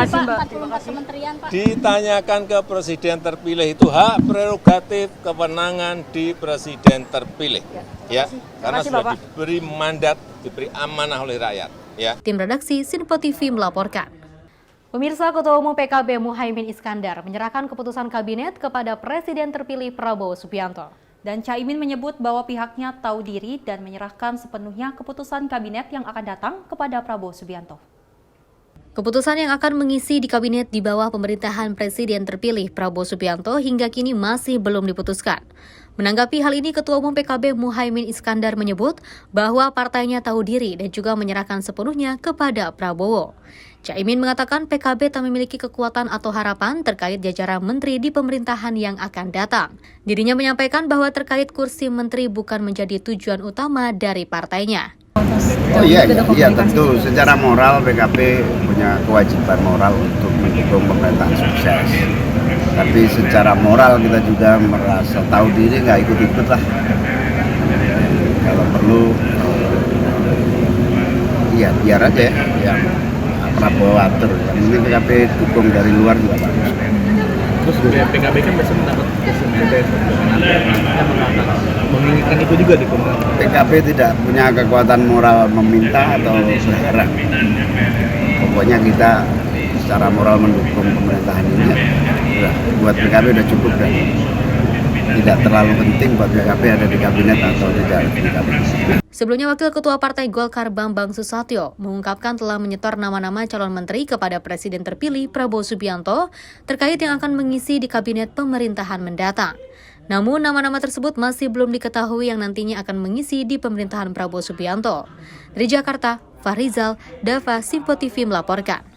Ditanyakan ke Presiden terpilih itu hak prerogatif kewenangan di Presiden terpilih, ya, karena sudah diberi mandat, diberi amanah oleh rakyat. Ya. Tim redaksi Sinpo TV melaporkan. Pemirsa, Ketua Umum PKB Muhaimin Iskandar menyerahkan keputusan kabinet kepada Presiden terpilih Prabowo Subianto. Dan Caimin menyebut bahwa pihaknya tahu diri dan menyerahkan sepenuhnya keputusan kabinet yang akan datang kepada Prabowo Subianto. Keputusan yang akan mengisi di kabinet di bawah pemerintahan Presiden terpilih Prabowo Subianto hingga kini masih belum diputuskan. Menanggapi hal ini, Ketua Umum PKB Muhaimin Iskandar menyebut bahwa partainya tahu diri dan juga menyerahkan sepenuhnya kepada Prabowo. Caimin mengatakan PKB tak memiliki kekuatan atau harapan terkait jajaran menteri di pemerintahan yang akan datang. Dirinya menyampaikan bahwa terkait kursi menteri bukan menjadi tujuan utama dari partainya. Oh iya tentu secara moral PKB punya kewajiban moral untuk mendukung pemerintahan sukses. Tapi secara moral kita juga merasa tahu diri, nggak ikut-ikut lah. Kalau perlu, ya biar aja ya, yang Prabowo atur. Yang penting PKB dukung dari luar juga bagus. Terus PKB kan bisa mendapat kursi menteri, menginginkan itu juga di pemerintahan. PKB tidak punya kekuatan moral meminta atau berharap. Pokoknya kita secara moral mendukung pemerintahan ini. Ya, buat PKB udah cukup dan tidak terlalu penting buat PKB ada di kabinet atau tidak ada di kabinet. Sebelumnya, Wakil Ketua Partai Golkar Bambang Susatyo mengungkapkan telah menyetor nama-nama calon menteri kepada Presiden terpilih Prabowo Subianto terkait yang akan mengisi di kabinet pemerintahan mendatang. Namun, nama-nama tersebut masih belum diketahui yang nantinya akan mengisi di pemerintahan Prabowo Subianto. Dari Jakarta, Fahrizal, Dava, Sinpo TV melaporkan.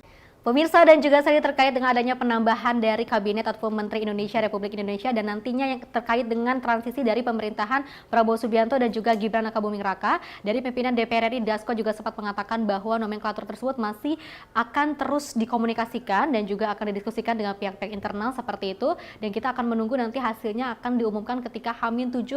Pemirsa, dan juga saya terkait dengan adanya penambahan dari Kabinet ataupun Menteri Indonesia Republik Indonesia dan nantinya yang terkait dengan transisi dari pemerintahan Prabowo Subianto dan juga Gibran Rakabuming Raka. Dari pimpinan DPR RI, Dasko juga sempat mengatakan bahwa nomenklatur tersebut masih akan terus dikomunikasikan dan juga akan didiskusikan dengan pihak-pihak internal seperti itu. Dan kita akan menunggu nanti hasilnya akan diumumkan ketika H-7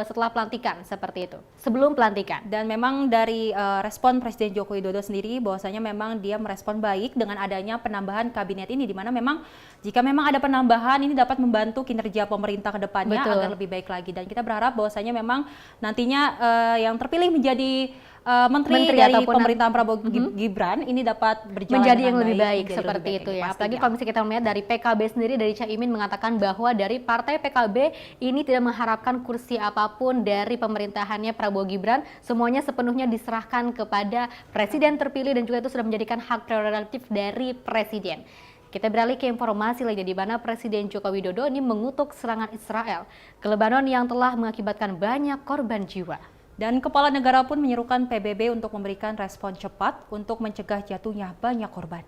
setelah pelantikan seperti itu. Sebelum pelantikan. Dan memang dari respon Presiden Joko Widodo sendiri bahwasanya memang dia merespon baik dengan adanya penambahan kabinet ini, di mana memang jika memang ada penambahan ini dapat membantu kinerja pemerintah ke depannya agar lebih baik lagi. Dan kita berharap bahwasanya memang nantinya yang terpilih menjadi menteri dari pemerintahan Prabowo Gibran ini dapat berjalan menjadi yang lebih baik seperti itu ya. Apalagi kalau misalnya kita melihat dari PKB sendiri, dari Caimin mengatakan bahwa dari partai PKB ini tidak mengharapkan kursi apapun dari pemerintahannya Prabowo Gibran, semuanya sepenuhnya diserahkan kepada Presiden terpilih dan juga itu sudah menjadikan hak prerogatif dari Presiden. Kita beralih ke informasi lainnya di mana Presiden Joko Widodo ini mengutuk serangan Israel ke Lebanon yang telah mengakibatkan banyak korban jiwa. Dan Kepala Negara pun menyerukan PBB untuk memberikan respon cepat untuk mencegah jatuhnya banyak korban.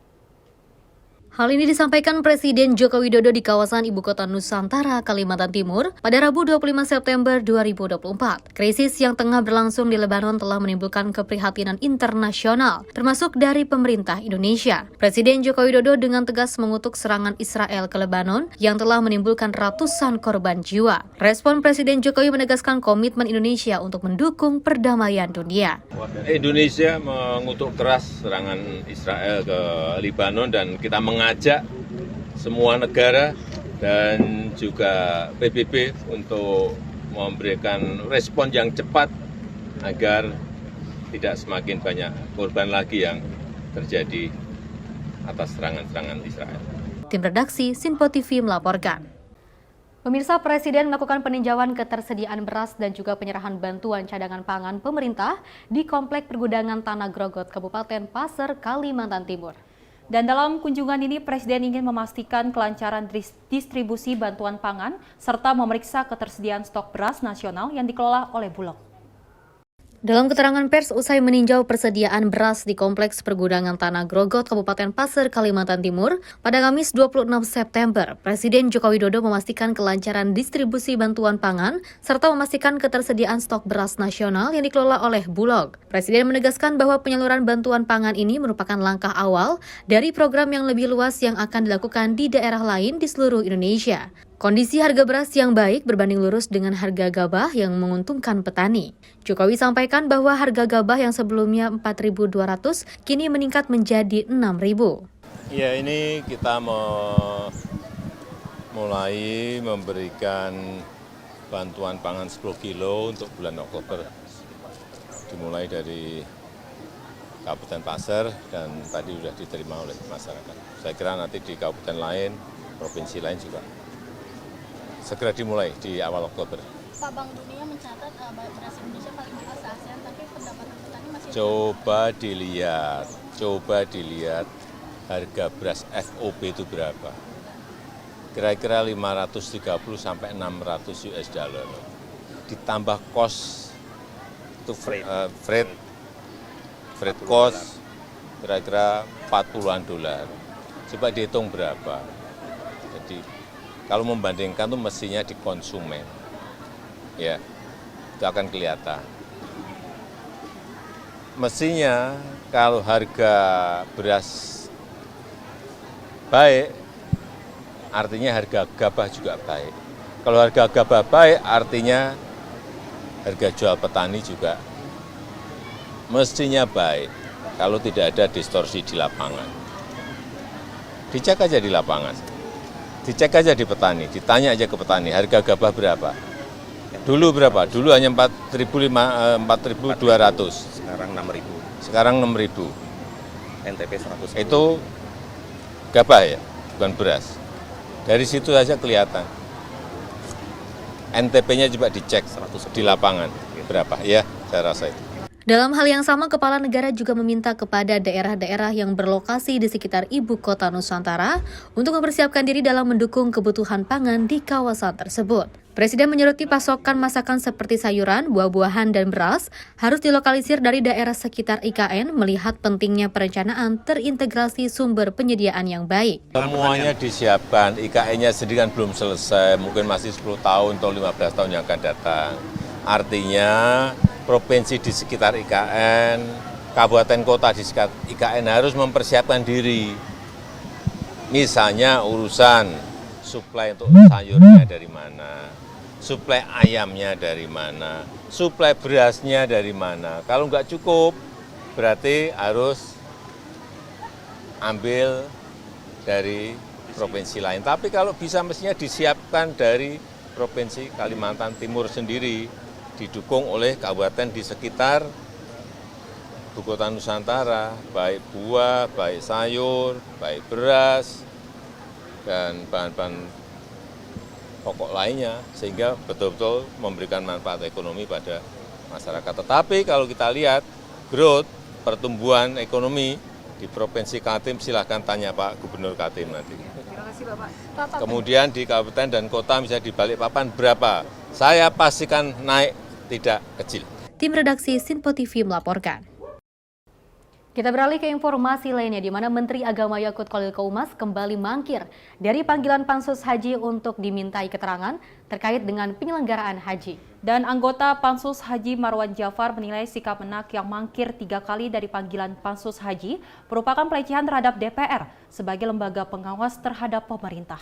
Hal ini disampaikan Presiden Joko Widodo di kawasan Ibu Kota Nusantara, Kalimantan Timur pada Rabu 25 September 2024. Krisis yang tengah berlangsung di Lebanon telah menimbulkan keprihatinan internasional, termasuk dari pemerintah Indonesia. Presiden Joko Widodo dengan tegas mengutuk serangan Israel ke Lebanon yang telah menimbulkan ratusan korban jiwa. Respon Presiden Jokowi menegaskan komitmen Indonesia untuk mendukung perdamaian dunia. Indonesia mengutuk keras serangan Israel ke Lebanon dan kita mengajak semua negara dan juga PBB untuk memberikan respon yang cepat agar tidak semakin banyak korban lagi yang terjadi atas serangan-serangan Israel. Tim redaksi Sinpo TV melaporkan. Pemirsa, Presiden melakukan peninjauan ketersediaan beras dan juga penyerahan bantuan cadangan pangan pemerintah di Komplek Pergudangan Tanah Grogot, Kabupaten Pasir, Kalimantan Timur. Dan dalam kunjungan ini, Presiden ingin memastikan kelancaran distribusi bantuan pangan serta memeriksa ketersediaan stok beras nasional yang dikelola oleh Bulog. Dalam keterangan pers usai meninjau persediaan beras di Kompleks Pergudangan Tanah Grogot, Kabupaten Pasir, Kalimantan Timur, pada Kamis 26 September, Presiden Joko Widodo memastikan kelancaran distribusi bantuan pangan, serta memastikan ketersediaan stok beras nasional yang dikelola oleh Bulog. Presiden menegaskan bahwa penyaluran bantuan pangan ini merupakan langkah awal dari program yang lebih luas yang akan dilakukan di daerah lain di seluruh Indonesia. Kondisi harga beras yang baik berbanding lurus dengan harga gabah yang menguntungkan petani. Jokowi sampaikan bahwa harga gabah yang sebelumnya 4.200 kini meningkat menjadi 6.000. Ya, ini kita mulai memberikan bantuan pangan 10 kilo untuk bulan Oktober. Dimulai dari Kabupaten Pasir dan tadi sudah diterima oleh masyarakat. Saya kira nanti di kabupaten lain, provinsi lain juga segera dimulai di awal Oktober. Pak, Bank Dunia mencatat beras Indonesia paling murah se-ASEAN, tapi pendapatan petani masih... Coba dilihat harga beras FOB itu berapa. Kira-kira 530 sampai 600 US dollar. Ditambah cost itu freight cost kira-kira 40-an dolar. Coba dihitung berapa. Jadi kalau membandingkan itu mestinya di konsumen, ya itu akan kelihatan. Mestinya kalau harga beras baik, artinya harga gabah juga baik. Kalau harga gabah baik, artinya harga jual petani juga mestinya baik. Kalau tidak ada distorsi di lapangan, dicek aja di lapangan. Dicek aja di petani, ditanya aja ke petani, harga gabah berapa? Dulu berapa? Dulu hanya 4.200. Sekarang 6.000. Sekarang 6.000. NTP 100. Itu gabah ya, bukan beras. Dari situ saja kelihatan. NTP-nya juga dicek di lapangan. Berapa? Ya, saya rasa itu. Dalam hal yang sama, Kepala Negara juga meminta kepada daerah-daerah yang berlokasi di sekitar ibu kota Nusantara untuk mempersiapkan diri dalam mendukung kebutuhan pangan di kawasan tersebut. Presiden menyoroti pasokan masakan seperti sayuran, buah-buahan, dan beras harus dilokalisir dari daerah sekitar IKN melihat pentingnya perencanaan terintegrasi sumber penyediaan yang baik. Semuanya disiapkan, IKN-nya sendiri kan belum selesai, mungkin masih 10 tahun atau 15 tahun yang akan datang. Artinya provinsi di sekitar IKN, kabupaten kota di sekitar IKN harus mempersiapkan diri. Misalnya urusan suplai untuk sayurnya dari mana, suplai ayamnya dari mana, suplai berasnya dari mana. Kalau nggak cukup, berarti harus ambil dari provinsi lain. Tapi kalau bisa mestinya disiapkan dari Provinsi Kalimantan Timur sendiri, didukung oleh kabupaten di sekitar ibu kota Nusantara, baik buah, baik sayur, baik beras, dan bahan-bahan pokok lainnya, sehingga betul-betul memberikan manfaat ekonomi pada masyarakat. Tetapi kalau kita lihat growth, pertumbuhan ekonomi di Provinsi Kaltim, silahkan tanya Pak Gubernur Kaltim nanti. Kemudian di kabupaten dan kota, misalnya di Balikpapan berapa? Saya pastikan naik tidak kecil. Tim redaksi Sinpo TV melaporkan. Kita beralih ke informasi lainnya, di mana Menteri Agama Yakut Khalil Qaumas kembali mangkir dari panggilan Pansus Haji untuk dimintai keterangan terkait dengan penyelenggaraan haji. Dan anggota Pansus Haji Marwan Jafar menilai sikap Menak yang mangkir 3 kali dari panggilan Pansus Haji merupakan pelecehan terhadap DPR sebagai lembaga pengawas terhadap pemerintah.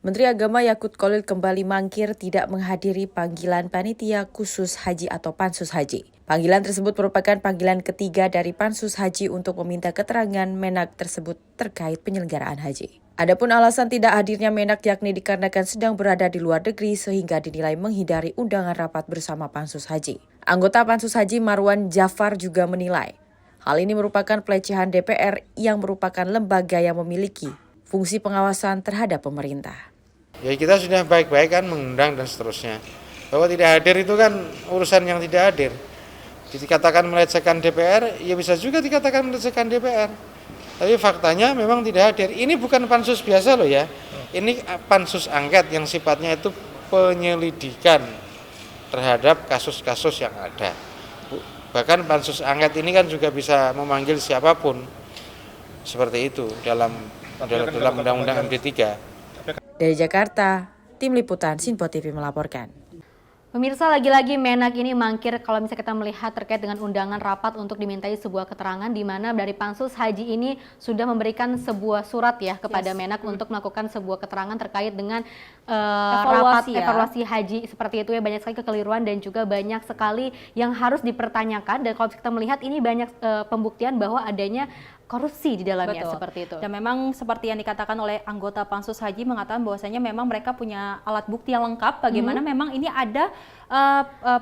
Menteri Agama Yakut Khalil kembali mangkir tidak menghadiri panggilan Panitia Khusus Haji atau Pansus Haji. Panggilan tersebut merupakan panggilan ketiga dari Pansus Haji untuk meminta keterangan Menak tersebut terkait penyelenggaraan haji. Adapun alasan tidak hadirnya Menak yakni dikarenakan sedang berada di luar negeri sehingga dinilai menghindari undangan rapat bersama Pansus Haji. Anggota Pansus Haji Marwan Jafar juga menilai hal ini merupakan pelecehan DPR yang merupakan lembaga yang memiliki fungsi pengawasan terhadap pemerintah. Ya kita sudah baik-baik kan mengundang dan seterusnya. Bahwa tidak hadir itu kan urusan yang tidak hadir. Dikatakan melecehkan DPR, ya bisa juga dikatakan melecehkan DPR. Tapi faktanya memang tidak hadir. Ini bukan pansus biasa loh ya. Ini pansus angket yang sifatnya itu penyelidikan terhadap kasus-kasus yang ada. Bahkan pansus angket ini kan juga bisa memanggil siapapun. Seperti itu dalam Undang-Undang MP3. Dari Jakarta, Tim Liputan Sinpo TV melaporkan. Pemirsa, lagi-lagi Menak ini mangkir kalau misalnya kita melihat terkait dengan undangan rapat untuk dimintai sebuah keterangan di mana dari Pansus Haji ini sudah memberikan sebuah surat ya kepada Menak untuk melakukan sebuah keterangan terkait dengan evaluasi haji seperti itu ya. Banyak sekali kekeliruan dan juga banyak sekali yang harus dipertanyakan, dan kalau kita melihat ini banyak pembuktian bahwa adanya korupsi di dalamnya. Betul. Seperti itu. Dan memang seperti yang dikatakan oleh anggota Pansus Haji mengatakan bahwasanya memang mereka punya alat bukti yang lengkap bagaimana memang ini ada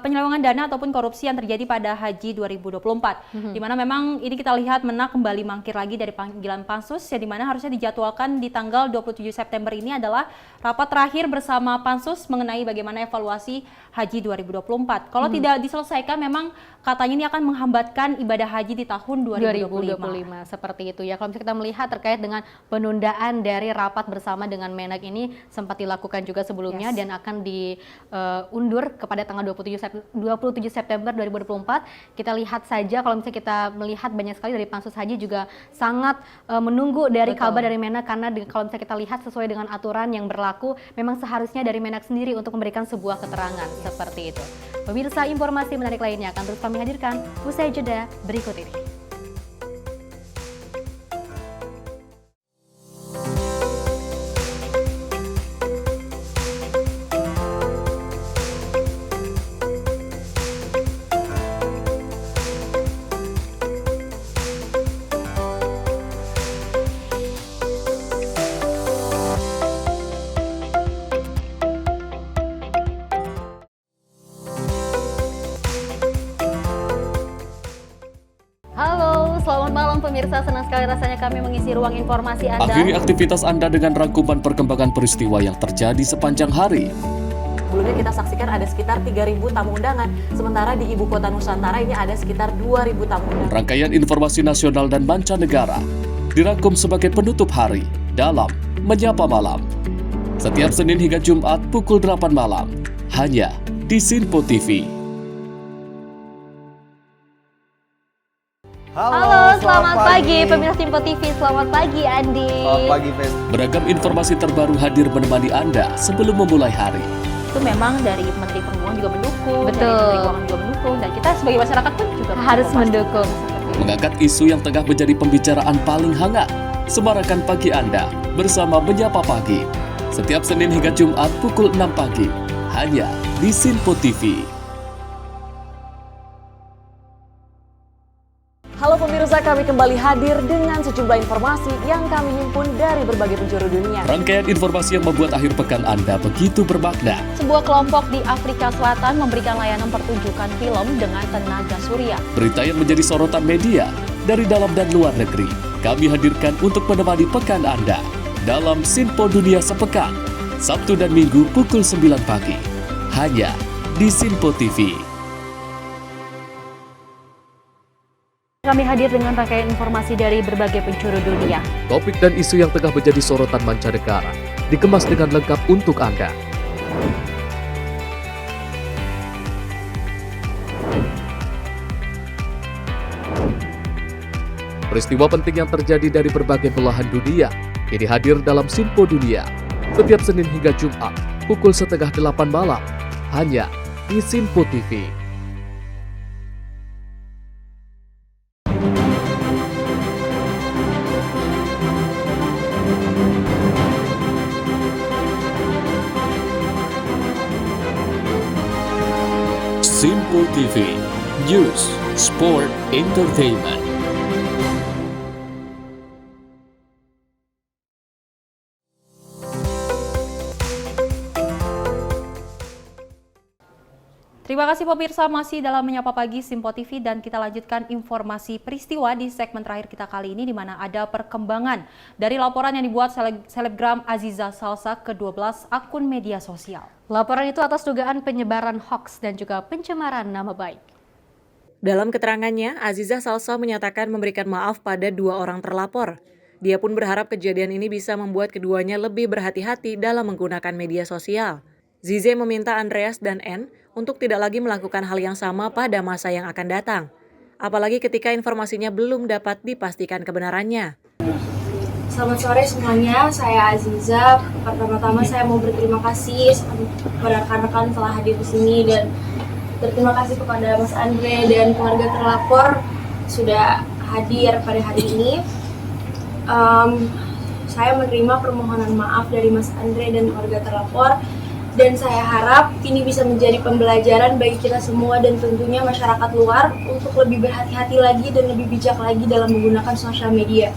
penyelewengan dana ataupun korupsi yang terjadi pada Haji 2024. Di mana memang ini kita lihat Menak kembali mangkir lagi dari panggilan Pansus, ya di mana harusnya dijadwalkan di tanggal 27 September ini adalah rapat terakhir bersama Pansus mengenai bagaimana evaluasi Haji 2024. Kalau tidak diselesaikan memang katanya ini akan menghambatkan ibadah haji di tahun 2025. Seperti itu ya. Kalau misalnya kita melihat terkait dengan penundaan dari rapat bersama dengan Menak ini sempat dilakukan juga sebelumnya dan akan diundur kepada tanggal 27 September 2024. Kita lihat saja kalau misalnya kita melihat banyak sekali dari Pansus Haji juga sangat menunggu dari kabar dari Menak, karena kalau misalnya kita lihat sesuai dengan aturan yang berlaku memang seharusnya dari Menak sendiri untuk memberikan sebuah keterangan seperti itu. Pemirsa, informasi menarik lainnya akan terus kami hadirkan usai jeda berikut ini. Selamat malam pemirsa, senang sekali rasanya kami mengisi ruang informasi Anda. Akhiri aktivitas Anda dengan rangkuman perkembangan peristiwa yang terjadi sepanjang hari. Sebelumnya kita saksikan ada sekitar 3.000 tamu undangan, sementara di Ibu Kota Nusantara ini ada sekitar 2.000 tamu undangan. Rangkaian informasi nasional dan mancanegara dirangkum sebagai penutup hari dalam Menyapa Malam. Setiap Senin hingga Jumat pukul 8 malam, hanya di Sinpo TV. Halo, selamat pagi pemirsa Sinpo TV. Selamat pagi Andi. Selamat pagi, Fen. Beragam informasi terbaru hadir menemani Anda sebelum memulai hari. Itu memang dari Menteri Perhubungan juga mendukung, Betul. dari Menteri Keuangan juga mendukung, dan kita sebagai masyarakat pun juga Harus mendukung. Mengangkat isu yang tengah menjadi pembicaraan paling hangat. Semarakan pagi Anda bersama Menyapa Pagi. Setiap Senin hingga Jumat pukul 6 pagi, hanya di Sinpo TV. Halo pemirsa, kami kembali hadir dengan sejumlah informasi yang kami himpun dari berbagai penjuru dunia. Rangkaian informasi yang membuat akhir pekan Anda begitu bermakna. Sebuah kelompok di Afrika Selatan memberikan layanan pertunjukan film dengan tenaga surya. Berita yang menjadi sorotan media dari dalam dan luar negeri, kami hadirkan untuk menemani pekan Anda dalam Sinpo Dunia Sepekan, Sabtu dan Minggu pukul 9 pagi, hanya di Sinpo TV. Kami hadir dengan rangkaian informasi dari berbagai penjuru dunia. Topik dan isu yang tengah menjadi sorotan mancanegara dikemas dengan lengkap untuk Anda. Peristiwa penting yang terjadi dari berbagai belahan dunia ini hadir dalam Sinpo Dunia setiap Senin hingga Jumat pukul 7:30 malam, hanya di Sinpo TV. Sinpo TV, News, Sport, Entertainment. Terima kasih pemirsa, masih dalam Menyapa Pagi Sinpo TV, dan kita lanjutkan informasi peristiwa di segmen terakhir kita kali ini, di mana ada perkembangan dari laporan yang dibuat selebgram Aziza Salsa ke 12 akun media sosial. Laporan itu atas dugaan penyebaran hoaks dan juga pencemaran nama baik. Dalam keterangannya, Aziza Salsa menyatakan memberikan maaf pada 2 orang terlapor. Dia pun berharap kejadian ini bisa membuat keduanya lebih berhati-hati dalam menggunakan media sosial. Zize meminta Andreas dan N untuk tidak lagi melakukan hal yang sama pada masa yang akan datang. apalagi ketika informasinya belum dapat dipastikan kebenarannya. Selamat sore semuanya, saya Aziza. Pertama-tama saya mau berterima kasih kepada rekan-rekan telah hadir di sini dan berterima kasih kepada Mas Andre dan keluarga terlapor sudah hadir pada hari ini. Saya menerima permohonan maaf dari Mas Andre dan keluarga terlapor dan saya harap ini bisa menjadi pembelajaran bagi kita semua dan tentunya masyarakat luar untuk lebih berhati-hati lagi dan lebih bijak lagi dalam menggunakan sosial media.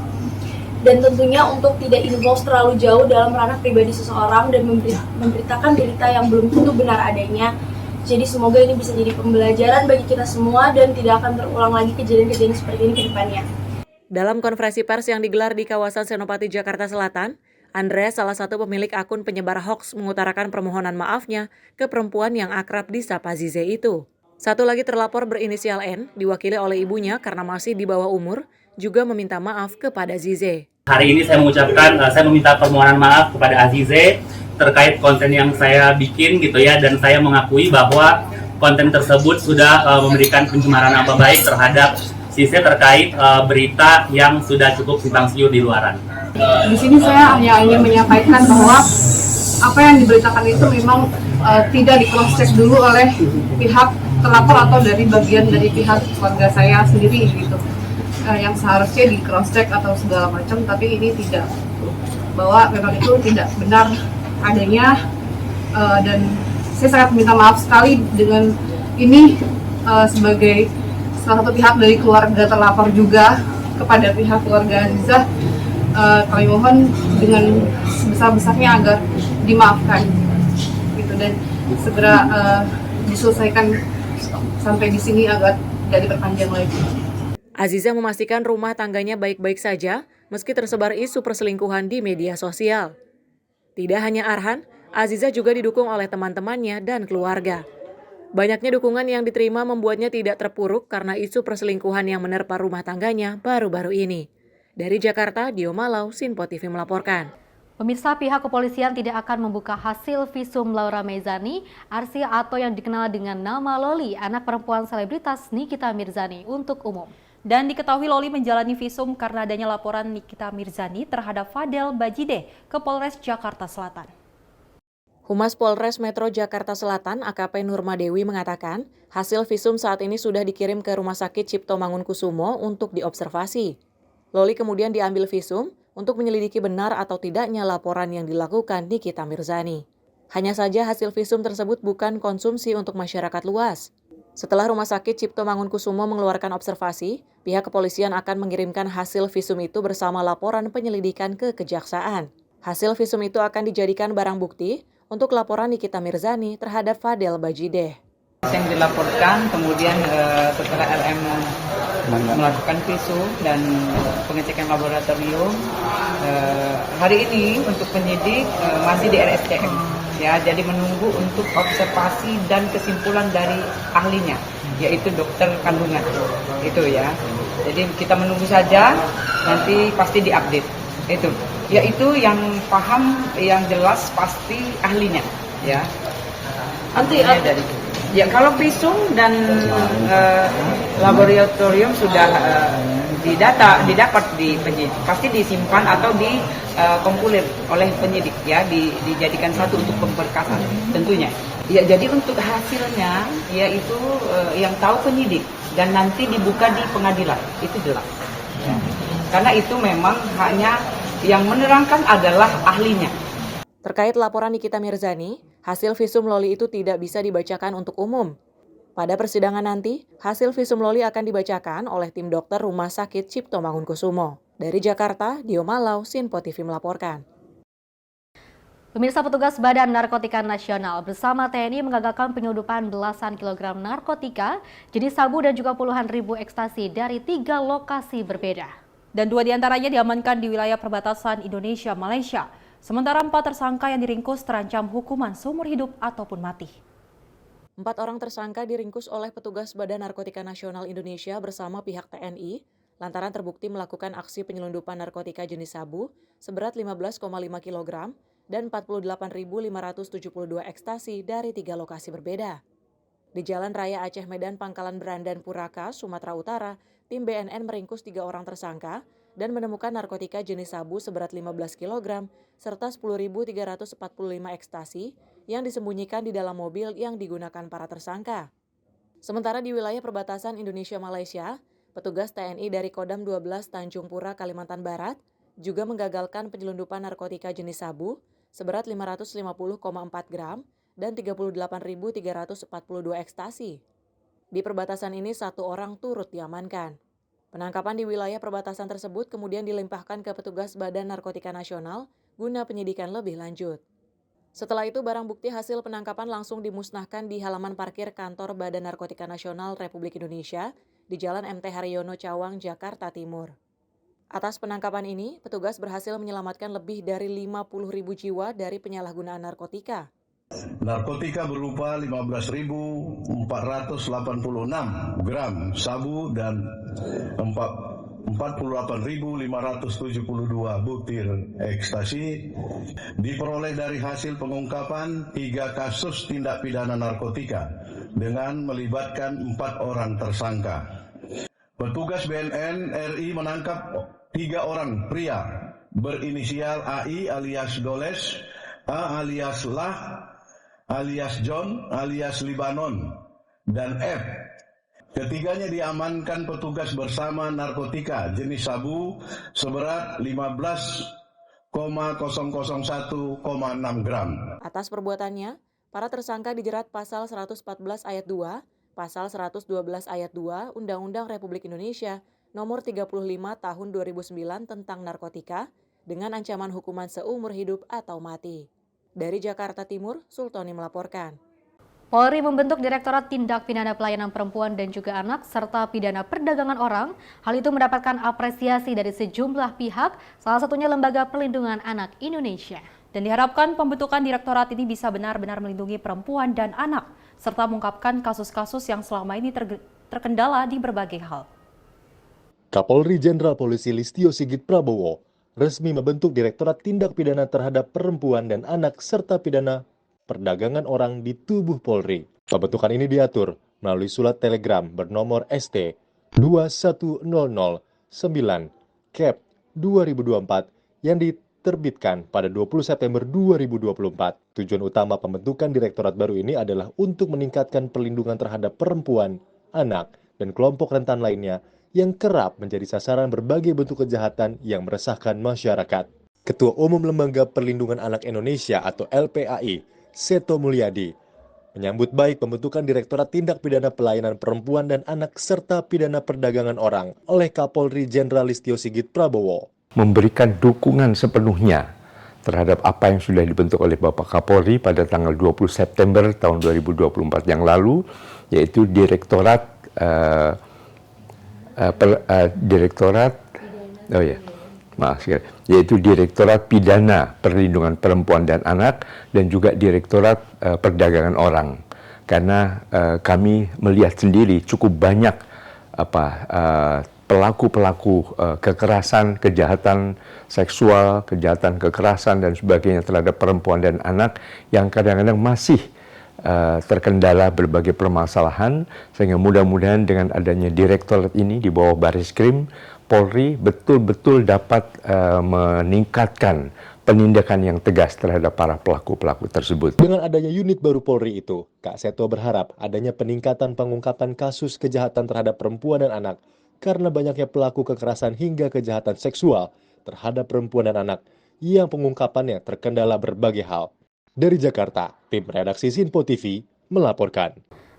Dan tentunya untuk tidak involve terlalu jauh dalam ranah pribadi seseorang dan memberitakan berita yang belum tentu benar adanya. Jadi semoga ini bisa jadi pembelajaran bagi kita semua dan tidak akan terulang lagi kejadian-kejadian seperti ini ke depannya. Dalam konferensi pers yang digelar di kawasan Senopati, Jakarta Selatan, Andre, salah satu pemilik akun penyebar hoaks, mengutarakan permohonan maafnya ke perempuan yang akrab disapa Zize itu. Satu lagi terlapor berinisial N, diwakili oleh ibunya karena masih di bawah umur, juga meminta maaf kepada Zize. Hari ini saya meminta permohonan maaf kepada Azize terkait konten yang saya bikin gitu ya, dan saya mengakui bahwa konten tersebut sudah memberikan pencemaran nama baik terhadap Zize terkait berita yang sudah cukup simpang siur di luaran. Di sini saya hanya ingin menyampaikan bahwa apa yang diberitakan itu memang tidak di cross check dulu oleh pihak terlapor atau dari bagian dari pihak keluarga saya sendiri gitu. Yang seharusnya di cross check atau segala macam, tapi ini tidak, bahwa memang itu tidak benar adanya, dan saya sangat minta maaf sekali dengan ini sebagai salah satu pihak dari keluarga terlapor juga kepada pihak keluarga Aziza. Kami mohon dengan sebesar-besarnya agar dimaafkan gitu dan segera diselesaikan sampai di sini agar tidak diperpanjang lagi. Aziza memastikan rumah tangganya baik-baik saja meski tersebar isu perselingkuhan di media sosial. Tidak hanya Arhan, Aziza juga didukung oleh teman-temannya dan keluarga. Banyaknya dukungan yang diterima membuatnya tidak terpuruk karena isu perselingkuhan yang menerpa rumah tangganya baru-baru ini. Dari Jakarta, Dio Malau, Sinpo TV melaporkan. Pemirsa, pihak kepolisian tidak akan membuka hasil visum Laura Meizani, Arsy atau yang dikenal dengan nama Loli, anak perempuan selebritas Nikita Mirzani, untuk umum. Dan diketahui Loli menjalani visum karena adanya laporan Nikita Mirzani terhadap Fadel Bajideh ke Polres Jakarta Selatan. Humas Polres Metro Jakarta Selatan AKP Nurmadewi mengatakan, hasil visum saat ini sudah dikirim ke Rumah Sakit Cipto Mangunkusumo untuk diobservasi. Loli kemudian diambil visum untuk menyelidiki benar atau tidaknya laporan yang dilakukan Nikita Mirzani. Hanya saja hasil visum tersebut bukan konsumsi untuk masyarakat luas. Setelah Rumah Sakit Cipto Mangunkusumo mengeluarkan observasi, pihak kepolisian akan mengirimkan hasil visum itu bersama laporan penyelidikan ke kejaksaan. Hasil visum itu akan dijadikan barang bukti untuk laporan Nikita Mirzani terhadap Fadel Bajideh. Yang dilaporkan, kemudian setelah LM melakukan visum dan pengecekan laboratorium, hari ini untuk penyidik masih di RSCM. Ya, jadi menunggu untuk observasi dan kesimpulan dari ahlinya, yaitu dokter kandungan. Itu ya. Jadi kita menunggu saja, nanti pasti diupdate. Itu. Yaitu yang paham, yang jelas pasti ahlinya, ya. Nanti dari ya, kalau visum dan laboratorium sudah didapat di penyidik, pasti disimpan atau dikompulir oleh penyidik, ya, dijadikan satu untuk pemberkasan tentunya. Ya, jadi untuk hasilnya yaitu yang tahu penyidik dan nanti dibuka di pengadilan, itu jelas. Ya. Karena itu memang hanya yang menerangkan adalah ahlinya. Terkait laporan Nikita Mirzani, hasil visum Loli itu tidak bisa dibacakan untuk umum. Pada persidangan nanti, hasil visum Loli akan dibacakan oleh tim dokter Rumah Sakit Cipto Mangunkusumo. Dari Jakarta, Dio Malau, Sinpo TV melaporkan. Pemirsa, petugas Badan Narkotika Nasional bersama TNI menggagalkan penyeludupan belasan kilogram narkotika, jenis sabu dan juga puluhan ribu ekstasi dari 3 lokasi berbeda. Dan 2 diantaranya diamankan di wilayah perbatasan Indonesia-Malaysia. Sementara 4 tersangka yang diringkus terancam hukuman seumur hidup ataupun mati. 4 orang tersangka diringkus oleh petugas Badan Narkotika Nasional Indonesia bersama pihak TNI lantaran terbukti melakukan aksi penyelundupan narkotika jenis sabu seberat 15,5 kg dan 48.572 ekstasi dari 3 lokasi berbeda. Di Jalan Raya Aceh Medan Pangkalan Berandan Puraka, Sumatera Utara, tim BNN meringkus 3 orang tersangka dan menemukan narkotika jenis sabu seberat 15 kg serta 10.345 ekstasi yang disembunyikan di dalam mobil yang digunakan para tersangka. Sementara di wilayah perbatasan Indonesia-Malaysia, petugas TNI dari Kodam 12 Tanjung Pura, Kalimantan Barat juga menggagalkan penyelundupan narkotika jenis sabu seberat 550,4 gram dan 38.342 ekstasi. Di perbatasan ini 1 orang turut diamankan. Penangkapan di wilayah perbatasan tersebut kemudian dilimpahkan ke petugas Badan Narkotika Nasional guna penyidikan lebih lanjut. Setelah itu barang bukti hasil penangkapan langsung dimusnahkan di halaman parkir kantor Badan Narkotika Nasional Republik Indonesia di Jalan MT Haryono Cawang, Jakarta Timur. Atas penangkapan ini, petugas berhasil menyelamatkan lebih dari 50.000 jiwa dari penyalahgunaan narkotika. Narkotika berupa 15.486 gram sabu dan 48.572 butir ekstasi diperoleh dari hasil pengungkapan 3 kasus tindak pidana narkotika dengan melibatkan 4 orang tersangka. Petugas BNN RI menangkap 3 orang pria berinisial AI alias Doles, A alias Lah, alias John, alias Libanon, dan F. Ketiganya diamankan petugas bersama narkotika jenis sabu seberat 15,001,6 gram. Atas perbuatannya, para tersangka dijerat pasal 114 ayat 2, pasal 112 ayat 2 Undang-Undang Republik Indonesia nomor 35 tahun 2009 tentang narkotika dengan ancaman hukuman seumur hidup atau mati. Dari Jakarta Timur, Sultoni melaporkan. Polri membentuk Direktorat Tindak Pidana Pelayanan Perempuan dan juga Anak serta Pidana Perdagangan Orang. Hal itu mendapatkan apresiasi dari sejumlah pihak, salah satunya Lembaga Perlindungan Anak Indonesia. Dan diharapkan pembentukan direktorat ini bisa benar-benar melindungi perempuan dan anak, serta mengungkapkan kasus-kasus yang selama ini terkendala di berbagai hal. Kapolri Jenderal Polisi Listio Sigit Prabowo resmi membentuk Direktorat Tindak Pidana Terhadap Perempuan dan Anak serta Pidana Perdagangan Orang di tubuh Polri. Pembentukan ini diatur melalui surat telegram bernomor ST 21009/Cap 2024 yang diterbitkan pada 20 September 2024. Tujuan utama pembentukan direktorat baru ini adalah untuk meningkatkan perlindungan terhadap perempuan, anak, dan kelompok rentan lainnya yang kerap menjadi sasaran berbagai bentuk kejahatan yang meresahkan masyarakat. Ketua Umum Lembaga Perlindungan Anak Indonesia atau LPAI, Seto Mulyadi, menyambut baik pembentukan Direktorat Tindak Pidana Pelayanan Perempuan dan Anak serta Pidana Perdagangan Orang oleh Kapolri Jenderal Listio Sigit Prabowo. Memberikan dukungan sepenuhnya terhadap apa yang sudah dibentuk oleh Bapak Kapolri pada tanggal 20 September tahun 2024 yang lalu, yaitu Direktorat Pidana Perlindungan Perempuan dan Anak dan juga Direktorat Perdagangan Orang. Karena kami melihat sendiri cukup banyak pelaku-pelaku kekerasan, kejahatan seksual, kejahatan kekerasan dan sebagainya terhadap perempuan dan anak yang kadang-kadang masih terkendala berbagai permasalahan, sehingga mudah-mudahan dengan adanya direktorat ini di bawah Bariskrim, Polri betul-betul dapat meningkatkan penindakan yang tegas terhadap para pelaku-pelaku tersebut. Dengan adanya unit baru Polri itu, Kak Seto berharap adanya peningkatan pengungkapan kasus kejahatan terhadap perempuan dan anak karena banyaknya pelaku kekerasan hingga kejahatan seksual terhadap perempuan dan anak yang pengungkapannya terkendala berbagai hal. Dari Jakarta, tim redaksi Sinpo TV melaporkan.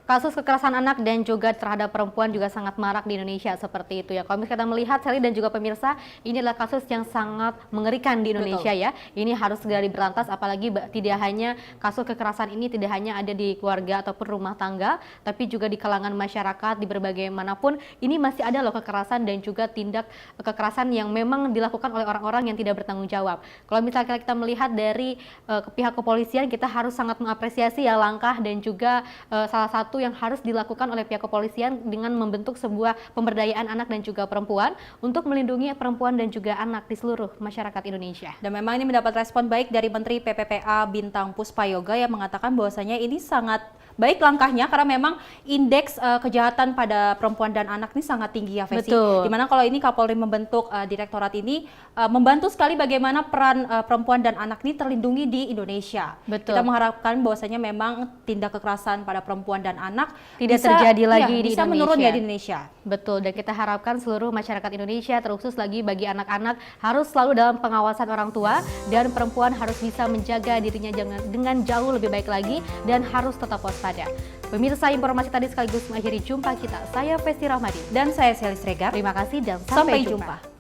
Kasus kekerasan anak dan juga terhadap perempuan juga sangat marak di Indonesia seperti itu ya. Kalau kita melihat Sally dan juga pemirsa, ini adalah kasus yang sangat mengerikan di Indonesia. Betul. Ya. Ini harus segera diberantas, apalagi tidak hanya kasus kekerasan ini tidak hanya ada di keluarga ataupun rumah tangga, tapi juga di kalangan masyarakat di berbagai manapun. Ini masih ada loh kekerasan dan juga tindak kekerasan yang memang dilakukan oleh orang-orang yang tidak bertanggung jawab. Kalau misalnya kita melihat dari pihak kepolisian, kita harus sangat mengapresiasi ya langkah dan juga salah satu satu yang harus dilakukan oleh pihak kepolisian dengan membentuk sebuah pemberdayaan anak dan juga perempuan untuk melindungi perempuan dan juga anak di seluruh masyarakat Indonesia. Dan memang ini mendapat respon baik dari Menteri PPPA Bintang Puspayoga yang mengatakan bahwasanya ini sangat baik langkahnya karena memang indeks kejahatan pada perempuan dan anak ini sangat tinggi ya Fesi. Dimana kalau ini Kapolri membentuk direktorat ini membantu sekali bagaimana peran perempuan dan anak ini terlindungi di Indonesia. Kita mengharapkan bahwasanya memang tindak kekerasan pada perempuan dan anak tidak terjadi lagi di bisa Indonesia. menurun ya di Indonesia. Betul, dan kita harapkan seluruh masyarakat Indonesia terkhusus lagi bagi anak-anak harus selalu dalam pengawasan orang tua dan perempuan harus bisa menjaga dirinya dengan jauh lebih baik lagi dan harus tetap waspada. Pemirsa, informasi tadi sekaligus mengakhiri jumpa kita. Saya Festi Rahmadi dan saya Selis Regar. Terima kasih dan sampai jumpa.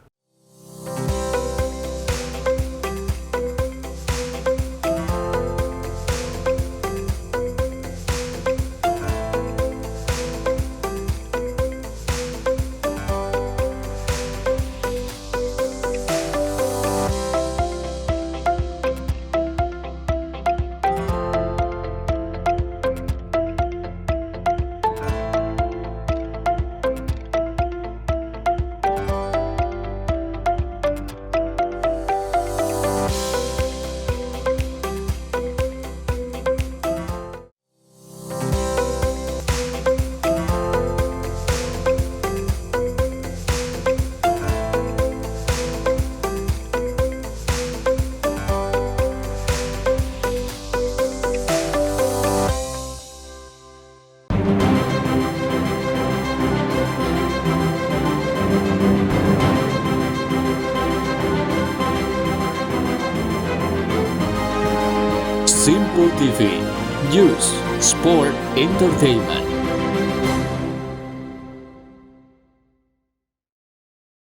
Simpo TV, News, Sport, Entertainment.